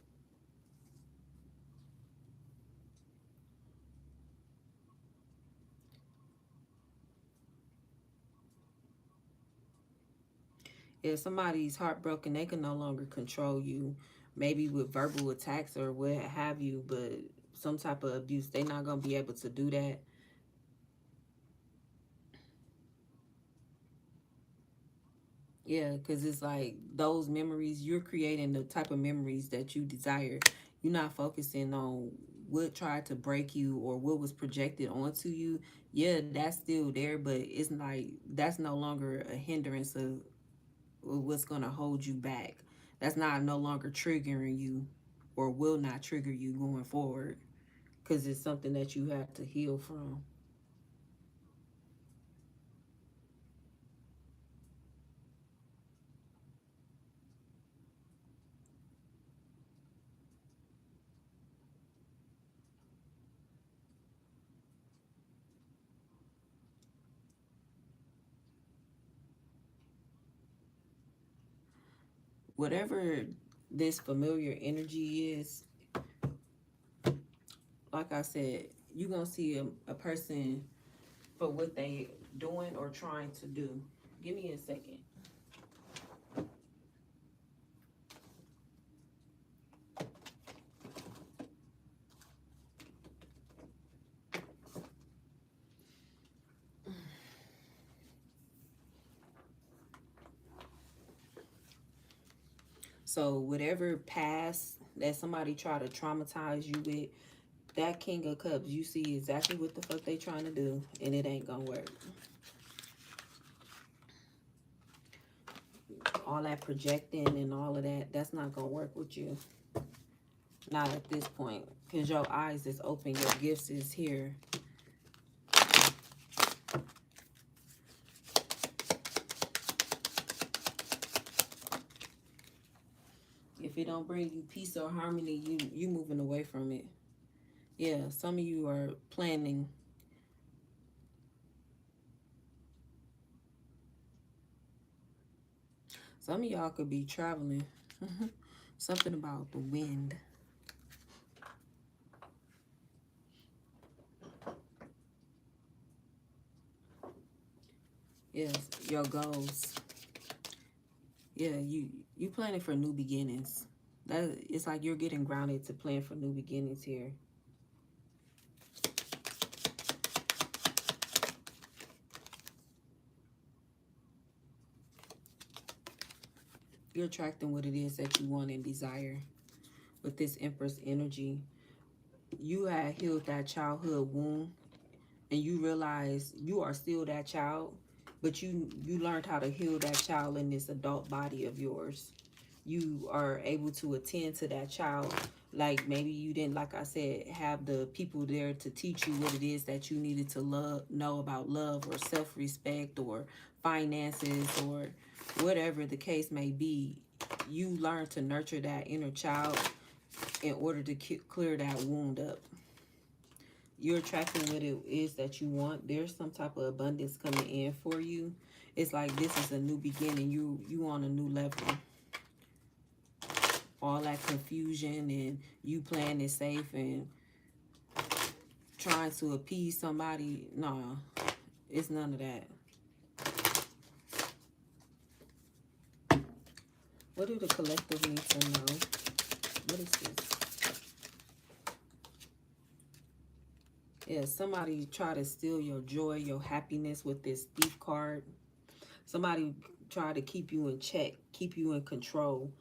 If somebody's heartbroken, they can no longer control you, maybe with verbal attacks or what have you, but some type of abuse, they're not going to be able to do that. Yeah, because it's like those memories, you're creating the type of memories that you desire. You're not focusing on what tried to break you or what was projected onto you. Yeah, that's still there, but it's like that's no longer a hindrance of what's going to hold you back. That's not no longer triggering you or will not trigger you going forward because it's something that you have to heal from. Whatever this familiar energy is, like I said, you're going to see a person for what they doing or trying to do. Give me a second. So whatever past that somebody try to traumatize you with, that King of Cups, you see exactly what the fuck they trying to do, and it ain't gonna work. All that projecting and all of that, that's not gonna work with you. Not at this point, because your eyes is open, your gifts is here. If it don't bring you peace or harmony, you moving away from it. Yeah, some of you are planning. Some of y'all could be traveling. Something about the wind. Yes, your goals. Yeah, you planning for new beginnings. That it's like you're getting grounded to plan for new beginnings here. You're attracting what it is that you want and desire. With this Empress energy, you had healed that childhood wound, and you realize you are still that child, but you learned how to heal that child in this adult body of yours. You are able to attend to that child. Like maybe you didn't, like I said, have the people there to teach you what it is that you needed to know about love or self-respect or finances or whatever the case may be. You learn to nurture that inner child in order to clear that wound up. You're attracting what it is that you want. There's some type of abundance coming in for you. It's like this is a new beginning. You on a new level. All that confusion and you playing it safe and trying to appease somebody, nah, it's none of that. What do the collective need to know? What is this? Yeah, somebody try to steal your joy, your happiness with this thief card. Somebody try to keep you in check, keep you in control.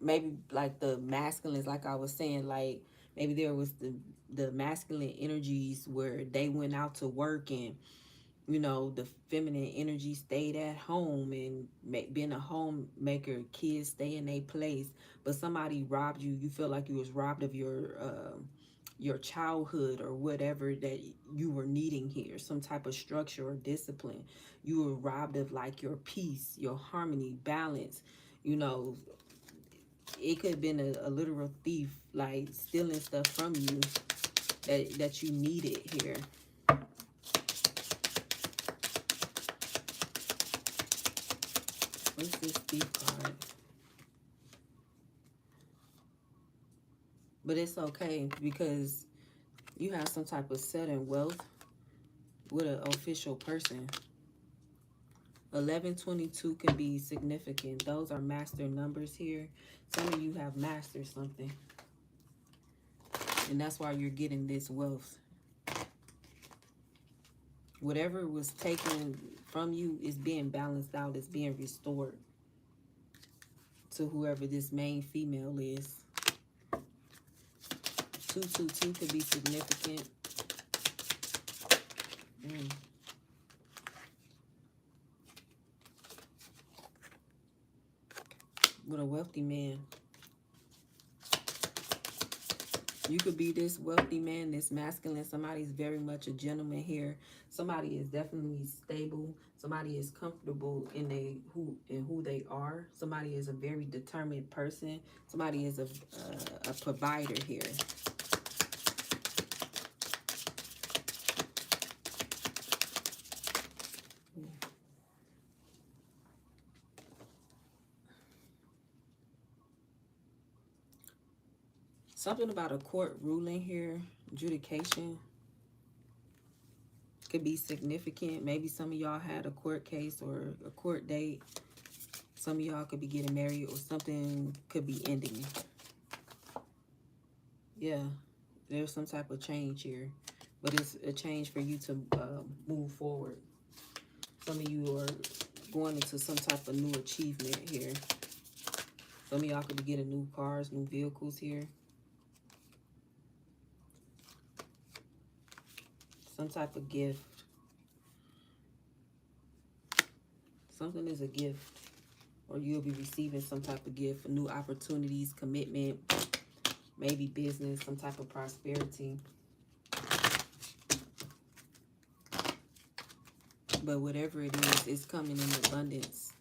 Maybe like the masculines, like I was saying, like maybe there was the masculine energies where they went out to work and you know the feminine energy stayed at home and being a homemaker, kids stay in their place, but somebody robbed you. You feel like you was robbed of your childhood or whatever that you were needing here, some type of structure or discipline. You were robbed of like your peace, your harmony, balance. You know, it could have been a literal thief, like stealing stuff from you that you needed here. What's this thief card? But it's okay because you have some type of sudden wealth with an official person. 1122 can be significant. Those are master numbers here. Some of you have mastered something. And that's why you're getting this wealth. Whatever was taken from you is being balanced out. It's being restored to whoever this main female is. 222 could be significant. With a wealthy man. You could be this wealthy man, this masculine. Somebody's very much a gentleman here. Somebody is definitely stable. Somebody is comfortable in who they are. Somebody is a very determined person. Somebody is a provider here. Something about a court ruling here, adjudication, could be significant. Maybe some of y'all had a court case or a court date. Some of y'all could be getting married or something could be ending. Yeah, there's some type of change here, but it's a change for you to move forward. Some of you are going into some type of new achievement here. Some of y'all could be getting new cars, new vehicles here. Some type of gift. Something is a gift. Or you'll be receiving some type of gift for new opportunities, commitment, maybe business, some type of prosperity. But whatever it is, it's coming in abundance.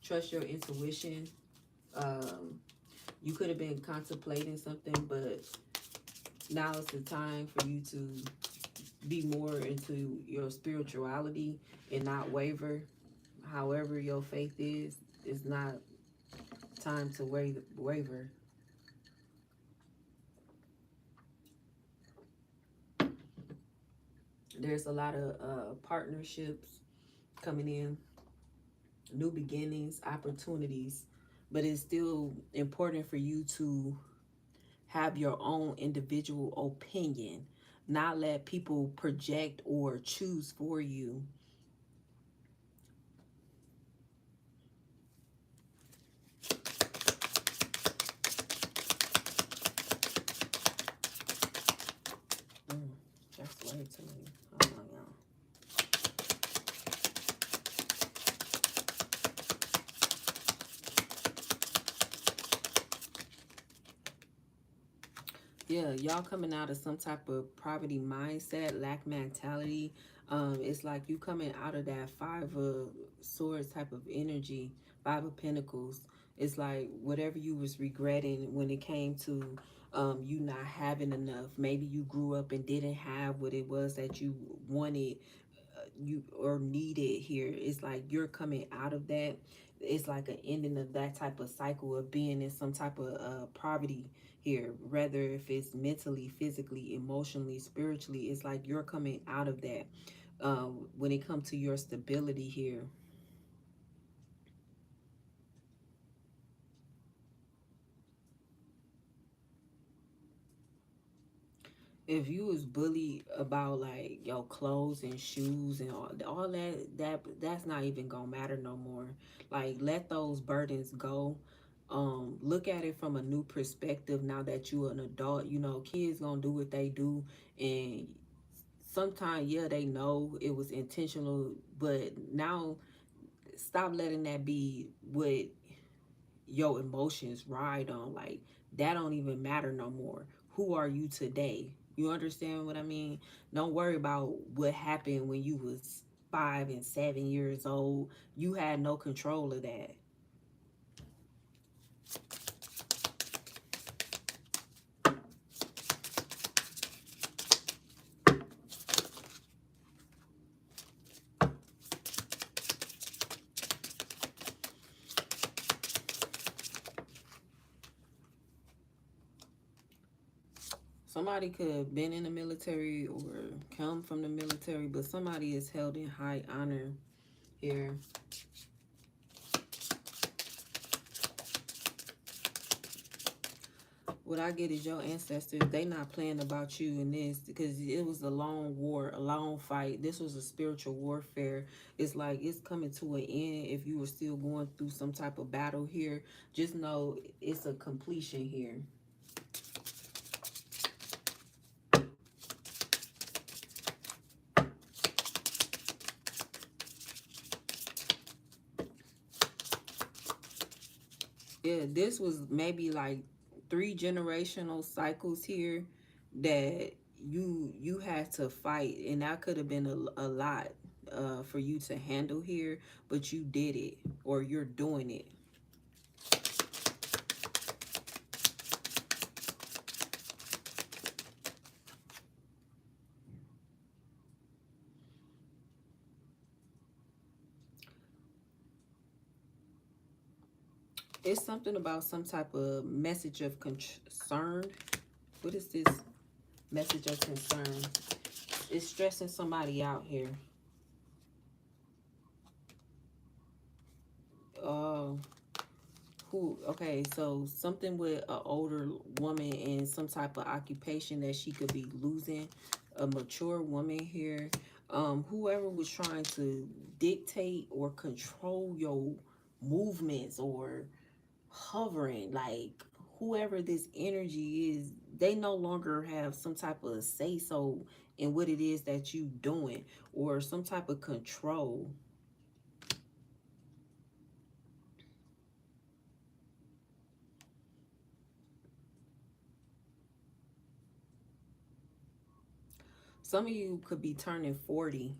Trust your intuition. You could have been contemplating something, but now is the time for you to be more into your spirituality and not waver. However your faith is, it's not time to waver. There's a lot of partnerships coming in, new beginnings, opportunities, but it's still important for you to have your own individual opinion, not let people project or choose for you. way too many. Hold on, y'all. Yeah, y'all coming out of some type of poverty mindset, lack mentality. It's like you coming out of that Five of Swords type of energy, Five of Pentacles. It's like whatever you was regretting when it came to you not having enough. Maybe you grew up and didn't have what it was that you wanted, you or needed here. It's like you're coming out of that. It's like an ending of that type of cycle of being in some type of poverty here, whether if it's mentally, physically, emotionally, spiritually. It's like you're coming out of that. When it comes to your stability here, if you was bullied about like your clothes and shoes and all that's not even gonna matter no more. Like, let those burdens go. Look at it from a new perspective now that you're an adult. You know, kids gonna do what they do, and sometimes, yeah, they know it was intentional, but now stop letting that be what your emotions ride on. Like, that don't even matter no more. Who are you today? You understand what I mean? Don't worry about what happened when you was 5 and 7 years old. You had no control of that. Somebody could have been in the military or come from the military, but somebody is held in high honor here. What I get is your ancestors, they not playing about you in this, because it was a long war, a long fight. This was a spiritual warfare. It's like it's coming to an end. If you were still going through some type of battle here, just know it's a completion here. Yeah, this was maybe like 3 generational cycles here that you had to fight, and that could have been a lot for you to handle here, but you did it, or you're doing it. It's something about some type of message of concern. What is this message of concern? It's stressing somebody out here. Uh, okay, so something with an older woman in some type of occupation that she could be losing. A mature woman here. Whoever was trying to dictate or control your movements or hovering, like whoever this energy is, they no longer have some type of say so in what it is that you doing, or some type of control. Some of you could be turning 40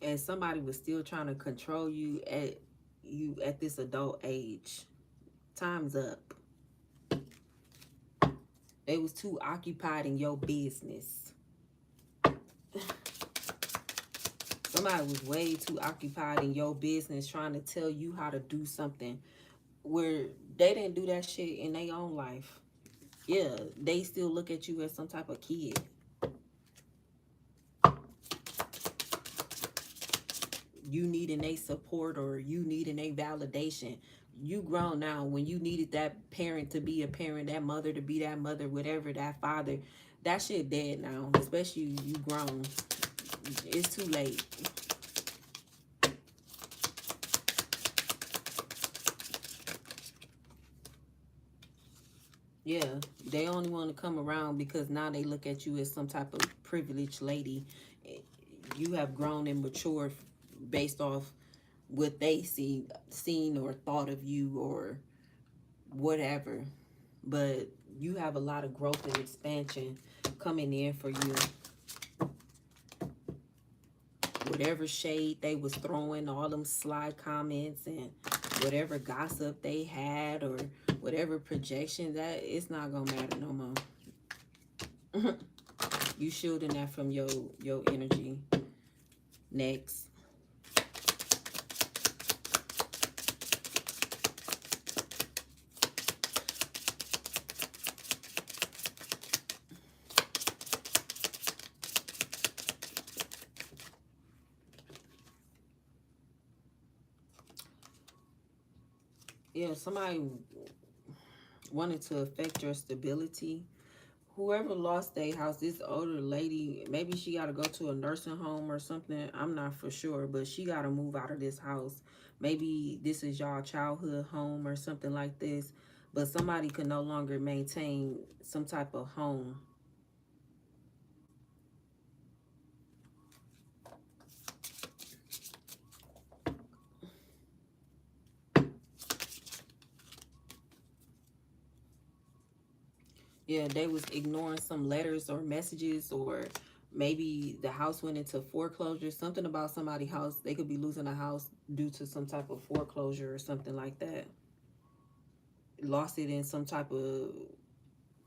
and somebody was still trying to control you at this adult age. Time's up. They was too occupied in your business. Somebody was way too occupied in your business trying to tell you how to do something where they didn't do that shit in their own life. Yeah, they still look at you as some type of kid. You needing a support, or you needing a validation. You grown now. When you needed that parent to be a parent, that mother to be that mother, whatever, that father, that shit dead now. Especially you grown. It's too late. Yeah, they only want to come around because now they look at you as some type of privileged lady. You have grown and matured based off what they seen or thought of you or whatever. But you have a lot of growth and expansion coming in for you. Whatever shade they was throwing, all them sly comments and whatever gossip they had or whatever projection, that it's not gonna matter no more. You shielding that from your energy. Next. Yeah, somebody wanted to affect your stability. Whoever lost their house, this older lady, maybe she got to go to a nursing home or something. I'm not for sure, but she got to move out of this house. Maybe this is y'all childhood home or something like this, but somebody could no longer maintain some type of home. Yeah, they was ignoring some letters or messages, or maybe the house went into foreclosure. Something about somebody's house. They could be losing a house due to some type of foreclosure or something like that. Lost it in some type of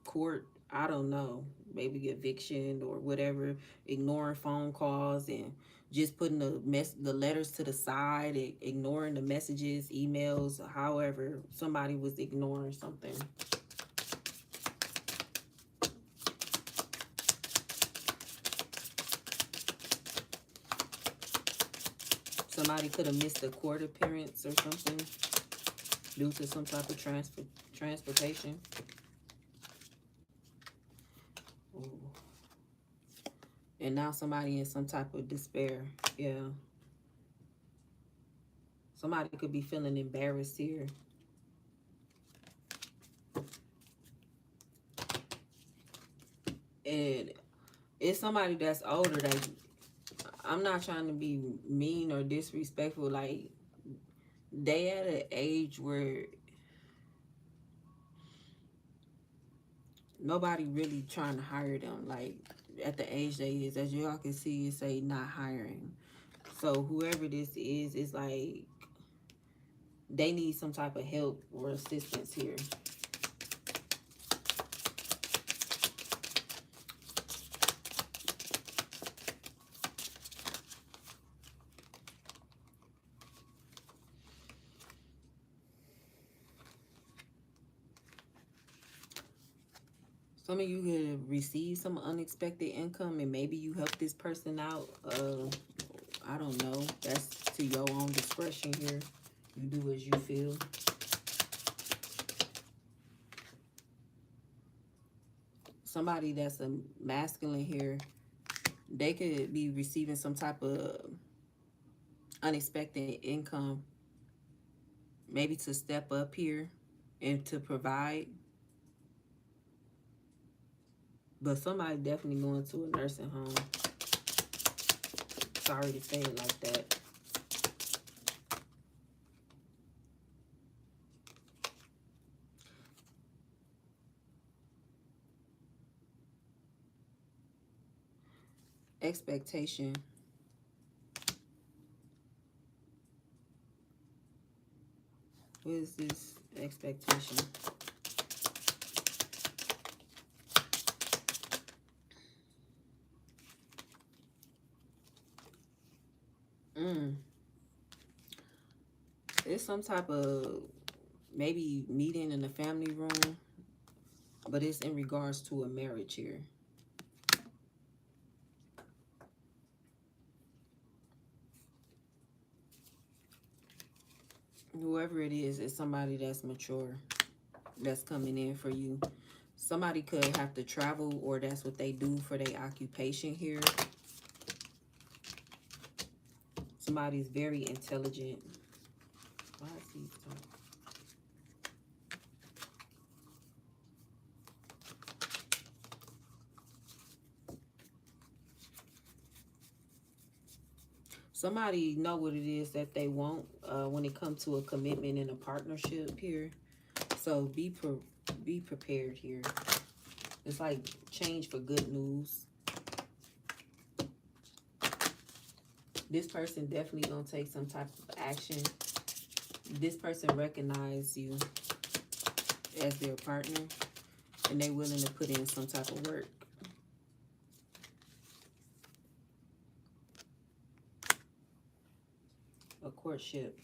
court. I don't know. Maybe eviction or whatever. Ignoring phone calls and just putting the letters to the side, ignoring the messages, emails. However, somebody was ignoring something. Somebody could have missed a court appearance or something due to some type of transportation. Ooh. And now somebody in some type of despair. Yeah. Somebody could be feeling embarrassed here. And it's somebody that's older. That I'm not trying to be mean or disrespectful. Like, they at an age where nobody really trying to hire them. Like, at the age they is, as y'all can see, it say not hiring. So whoever this is like they need some type of help or assistance here. Some of you could receive some unexpected income and maybe you help this person out. I don't know. That's to your own discretion here. You do as you feel. Somebody that's a masculine here, they could be receiving some type of unexpected income, maybe to step up here and to provide. But somebody definitely going to a nursing home. Sorry to say it like that. Expectation. What is this expectation? It's some type of maybe meeting in the family room, but it's in regards to a marriage here. Whoever it is somebody that's mature, that's coming in for you. Somebody could have to travel, or that's what they do for their occupation here. Somebody's very intelligent. Why is he talking? Somebody know what it is that they want when it comes to a commitment and a partnership here. So be prepared here. It's like change for good news. This person definitely gonna take some type of action. This person recognize you as their partner, and they willing to put in some type of work. A courtship.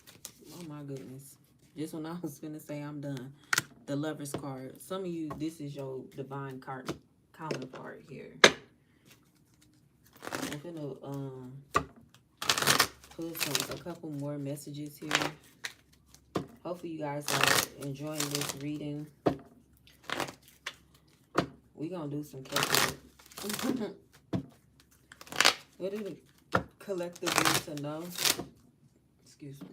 Oh my goodness. Just when I was gonna say I'm done. The Lover's card. Some of you, this is your divine card counterpart here. I'm gonna put a couple more messages here. Hopefully you guys are enjoying this reading. We're gonna do some catching up. What did the collective need to know? Excuse me.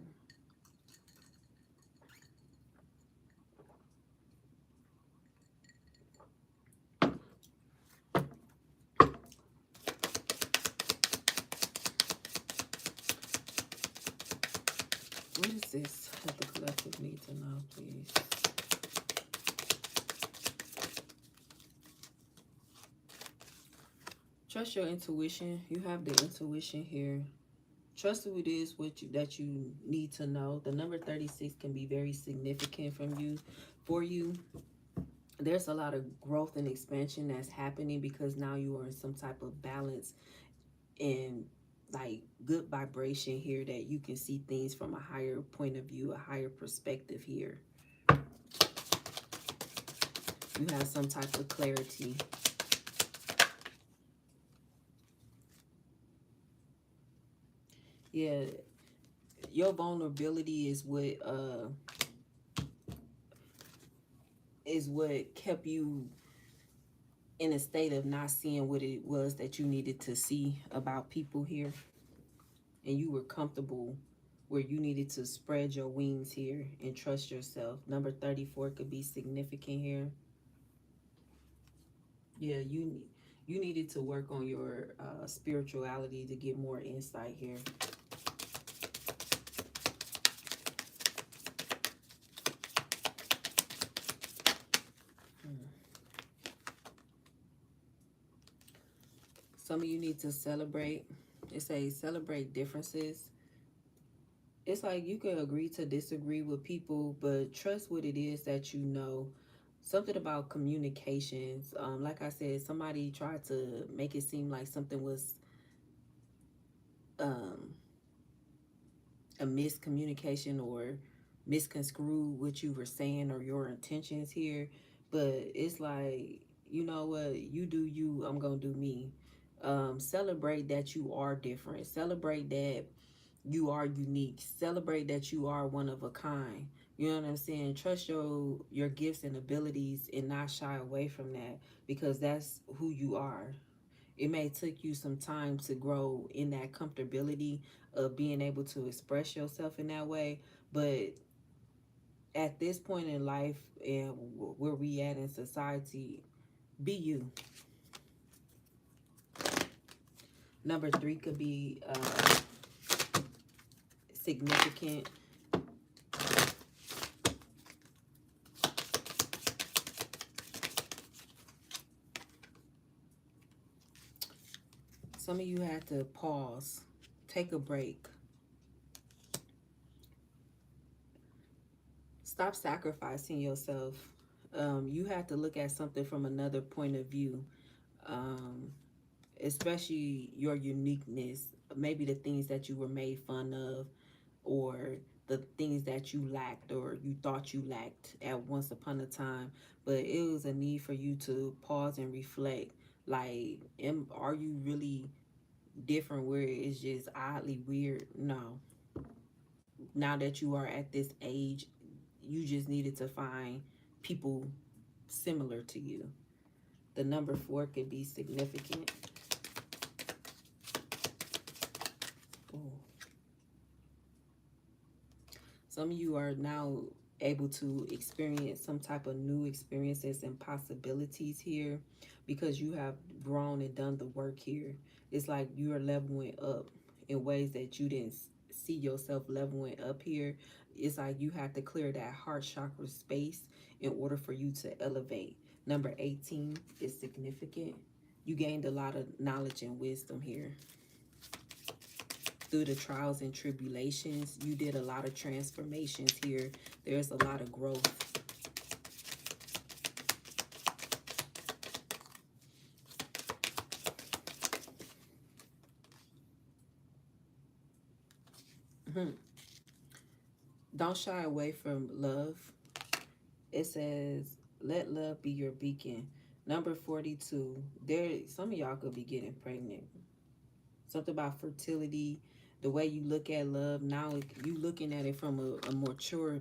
What is this that the collective need to know, please? Trust your intuition. You have the intuition here. Trust who it is that you need to know. The number 36 can be very significant for you. There's a lot of growth and expansion that's happening because now you are in some type of balance and like good vibration here, that you can see things from a higher point of view, a higher perspective here. You have some type of clarity. Yeah, your vulnerability is what kept you in a state of not seeing what it was that you needed to see about people here. And you were comfortable where you needed to spread your wings here and trust yourself. Number 34 could be significant here. Yeah, you needed to work on your spirituality to get more insight here. Some of you need to celebrate. It says celebrate differences. It's like you can agree to disagree with people, but trust what it is that you know. Something about communications. Like I said, somebody tried to make it seem like something was a miscommunication or misconstrued what you were saying or your intentions here. But it's like, you know what, you do you, I'm gonna do me. Celebrate that you are different. Celebrate that you are unique. Celebrate that you are one of a kind. You know what I'm saying? Trust your gifts and abilities and not shy away from that, because that's who you are. It may take you some time to grow in that comfortability of being able to express yourself in that way, but at this point in life and where we at in society, be you. Number 3 could be significant. Some of you had to pause, take a break. Stop sacrificing yourself. You have to look at something from another point of view, especially your uniqueness, maybe the things that you were made fun of, or the things that you lacked or you thought you lacked at once upon a time. But it was a need for you to pause and reflect. Like, are you really different where it's just oddly weird? No. Now that you are at this age, you just needed to find people similar to you. The number 4 could be significant. Ooh. Some of you are now able to experience some type of new experiences and possibilities here because you have grown and done the work here. It's like you are leveling up in ways that you didn't see yourself leveling up here. It's like you have to clear that heart chakra space in order for you to elevate. Number 18 is significant. You gained a lot of knowledge and wisdom here. Through the trials and tribulations, you did a lot of transformations here. There's a lot of growth. Don't shy away from love. It says, let love be your beacon. Number 42, there, some of y'all could be getting pregnant. Something about fertility, the way you look at love. Now you looking at it from a mature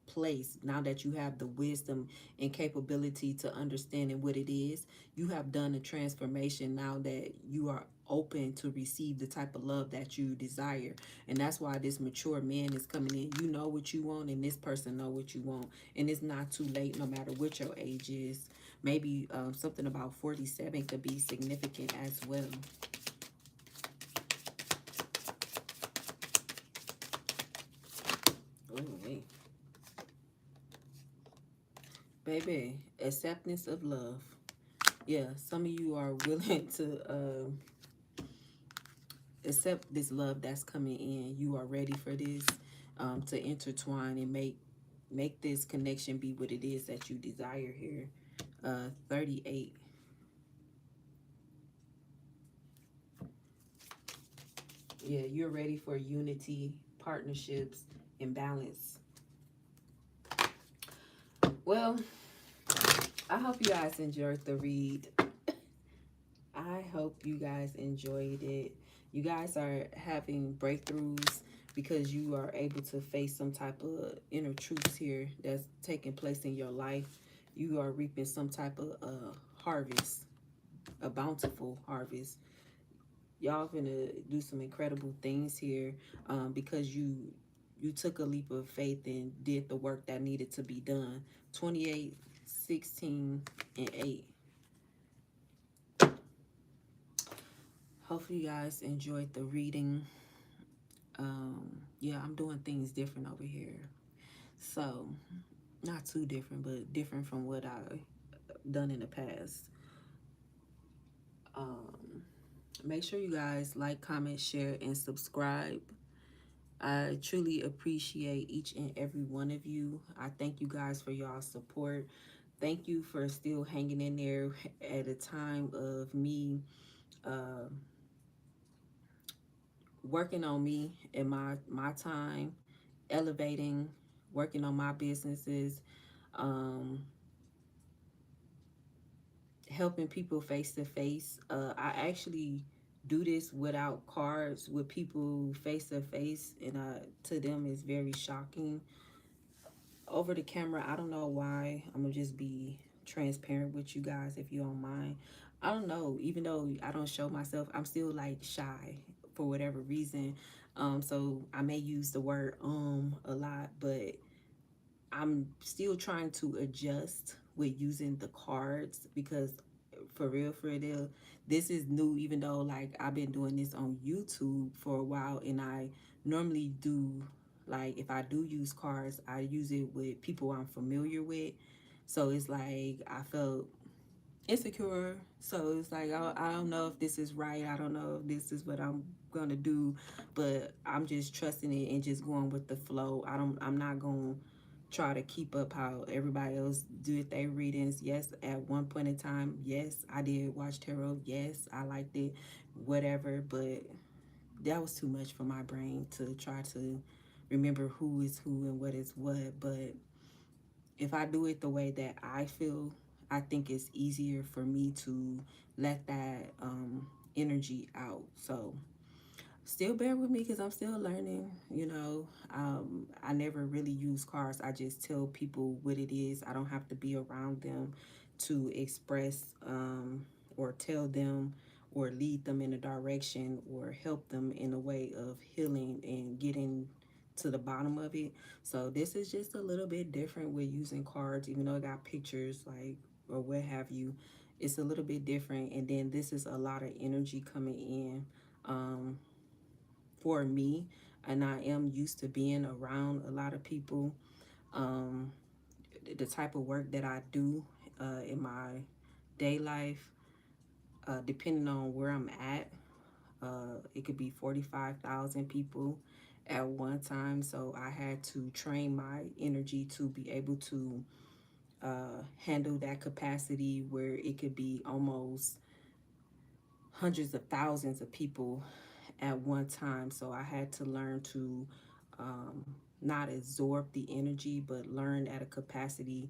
place. Now that you have the wisdom and capability to understanding what it is, you have done a transformation now that you are open to receive the type of love that you desire. And that's why this mature man is coming in. You know what you want, and this person know what you want, and it's not too late no matter what your age is. Maybe something about 47 could be significant as well. Oh, wait. Baby, acceptance of love. Yeah, some of you are willing to accept this love that's coming in. You are ready for this, to intertwine and make this connection be what it is that you desire here. 38. Yeah, you're ready for unity, partnerships, and balance. Well, I hope you guys enjoyed the read. I hope you guys enjoyed it. You guys are having breakthroughs because you are able to face some type of inner truths here that's taking place in your life. You are reaping some type of harvest, a bountiful harvest. Y'all gonna do some incredible things here, because you took a leap of faith and did the work that needed to be done. 28, 16, and 8. Hopefully you guys enjoyed the reading. Yeah, I'm doing things different over here. So, not too different, but different from what I've done in the past. Make sure you guys like, comment, share, and subscribe. I truly appreciate each and every one of you. I thank you guys for y'all support. Thank you for still hanging in there at a time of me working on me in my time, elevating, working on my businesses, um, helping people face to face. I actually do this without cards with people face to face, and to them it's very shocking. Over the camera, I don't know why. I'm gonna just be transparent with you guys if you don't mind. I don't know, even though I don't show myself, I'm still like shy for whatever reason. So I may use the word a lot, but I'm still trying to adjust with using the cards, because for real, this is new, even though like I've been doing this on YouTube for a while, and I normally do, like if I do use cards, I use it with people I'm familiar with. So it's like I felt insecure. So it's like I don't know if this is right. I don't know if this is what I'm gonna do, but I'm just trusting it and just going with the flow. I'm not gonna try to keep up how everybody else did their readings. Yes, at one point in time, yes, I did watch tarot. Yes, I liked it, whatever, but that was too much for my brain to try to remember who is who and what is what. But if I do it the way that I feel, I think it's easier for me to let that energy out. So still bear with me because I'm still learning, you know. I never really use cards. I just tell people what it is. I don't have to be around them to express or tell them or lead them in a direction or help them in a way of healing and getting to the bottom of it. So this is just a little bit different with using cards, even though I got pictures like or what have you. It's a little bit different, and then this is a lot of energy coming in. for me, and I am used to being around a lot of people. Um, the type of work that I do in my day life, depending on where I'm at, it could be 45,000 people at one time. So I had to train my energy to be able to handle that capacity where it could be almost hundreds of thousands of people at one time. So I had to learn to not absorb the energy, but learn at a capacity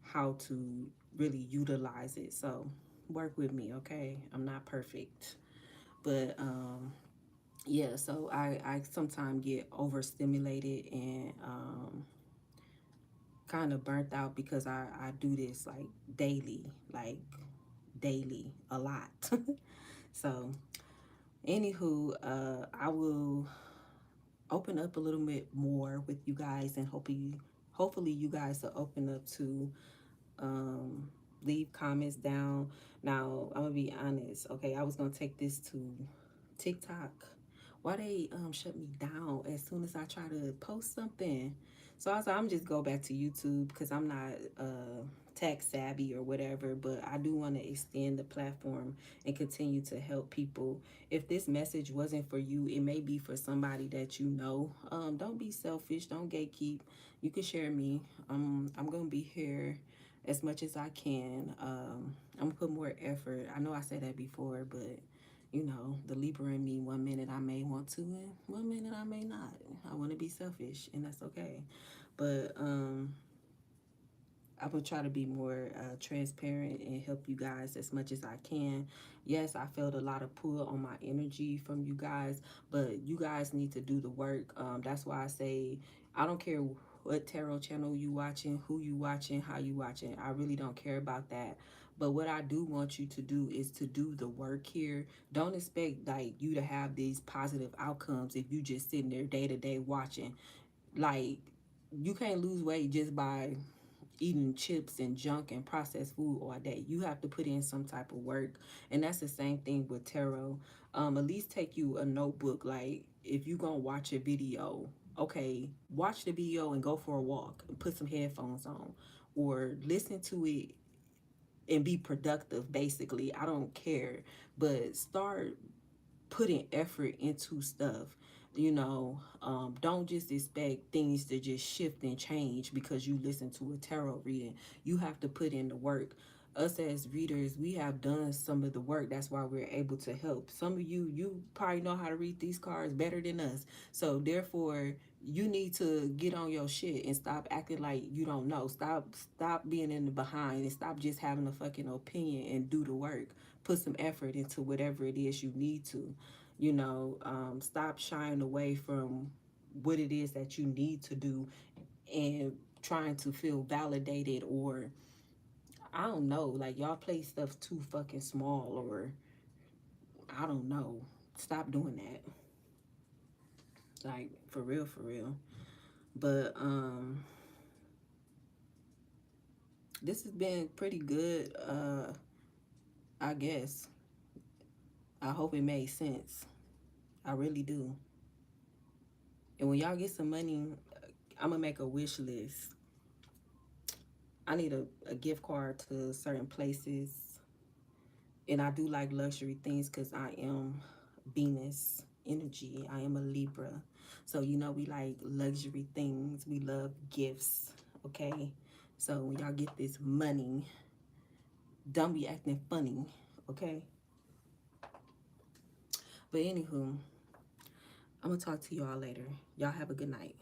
how to really utilize it. So work with me, okay? I'm not perfect, but yeah. So I sometimes get overstimulated and kind of burnt out because I do this like daily a lot. So anywho, I will open up a little bit more with you guys, and hopefully you guys will open up to um, leave comments down. Now I'm gonna be honest. Okay, I was gonna take this to TikTok. Why they shut me down as soon as I try to post something? So I was like, I'm just go back to YouTube because I'm not tech savvy or whatever, but I do want to extend the platform and continue to help people. If this message wasn't for you, it may be for somebody that you know. Don't be selfish. Don't gatekeep. You can share me. I'm gonna be here as much as I can. I'm gonna put more effort. I know I said that before, but you know, the Libra in me, one minute I may want to, and one minute I may not. I want to be selfish, and that's okay. But I'm gonna try to be more transparent and help you guys as much as I can. Yes, I felt a lot of pull on my energy from you guys, but you guys need to do the work. That's why I say I don't care what tarot channel you watching, who you watching, how you watching. I really don't care about that. But what I do want you to do is to do the work here. Don't expect like you to have these positive outcomes if you just sitting there day to day watching. Like you can't lose weight just by eating chips and junk and processed food all day. You have to put in some type of work. And that's the same thing with tarot. At least take you a notebook. Like if you gonna watch a video, okay, watch the video and go for a walk and put some headphones on, or listen to it and be productive. Basically, I don't care, but start putting effort into stuff. Don't just expect things to just shift and change because you listen to a tarot reading. You have to put in the work. Us as readers, we have done some of the work. That's why we're able to help. Some of you probably know how to read these cards better than us. So therefore, you need to get on your shit and stop acting like you don't know. Stop being in the behind, and stop just having a fucking opinion and do the work. Put some effort into whatever it is you need to. Stop shying away from what it is that you need to do and trying to feel validated, or I don't know, like y'all play stuff too fucking small, or I don't know. Stop doing that. Like for real, for real. But this has been pretty good, I guess. I hope it made sense. I really do. And when y'all get some money, I'm gonna make a wish list. I need a gift card to certain places. And I do like luxury things because I am Venus energy. I am a Libra. So, we like luxury things. We love gifts. Okay. So, when y'all get this money, don't be acting funny. Okay. But, anywho, I'm going to talk to y'all later. Y'all have a good night.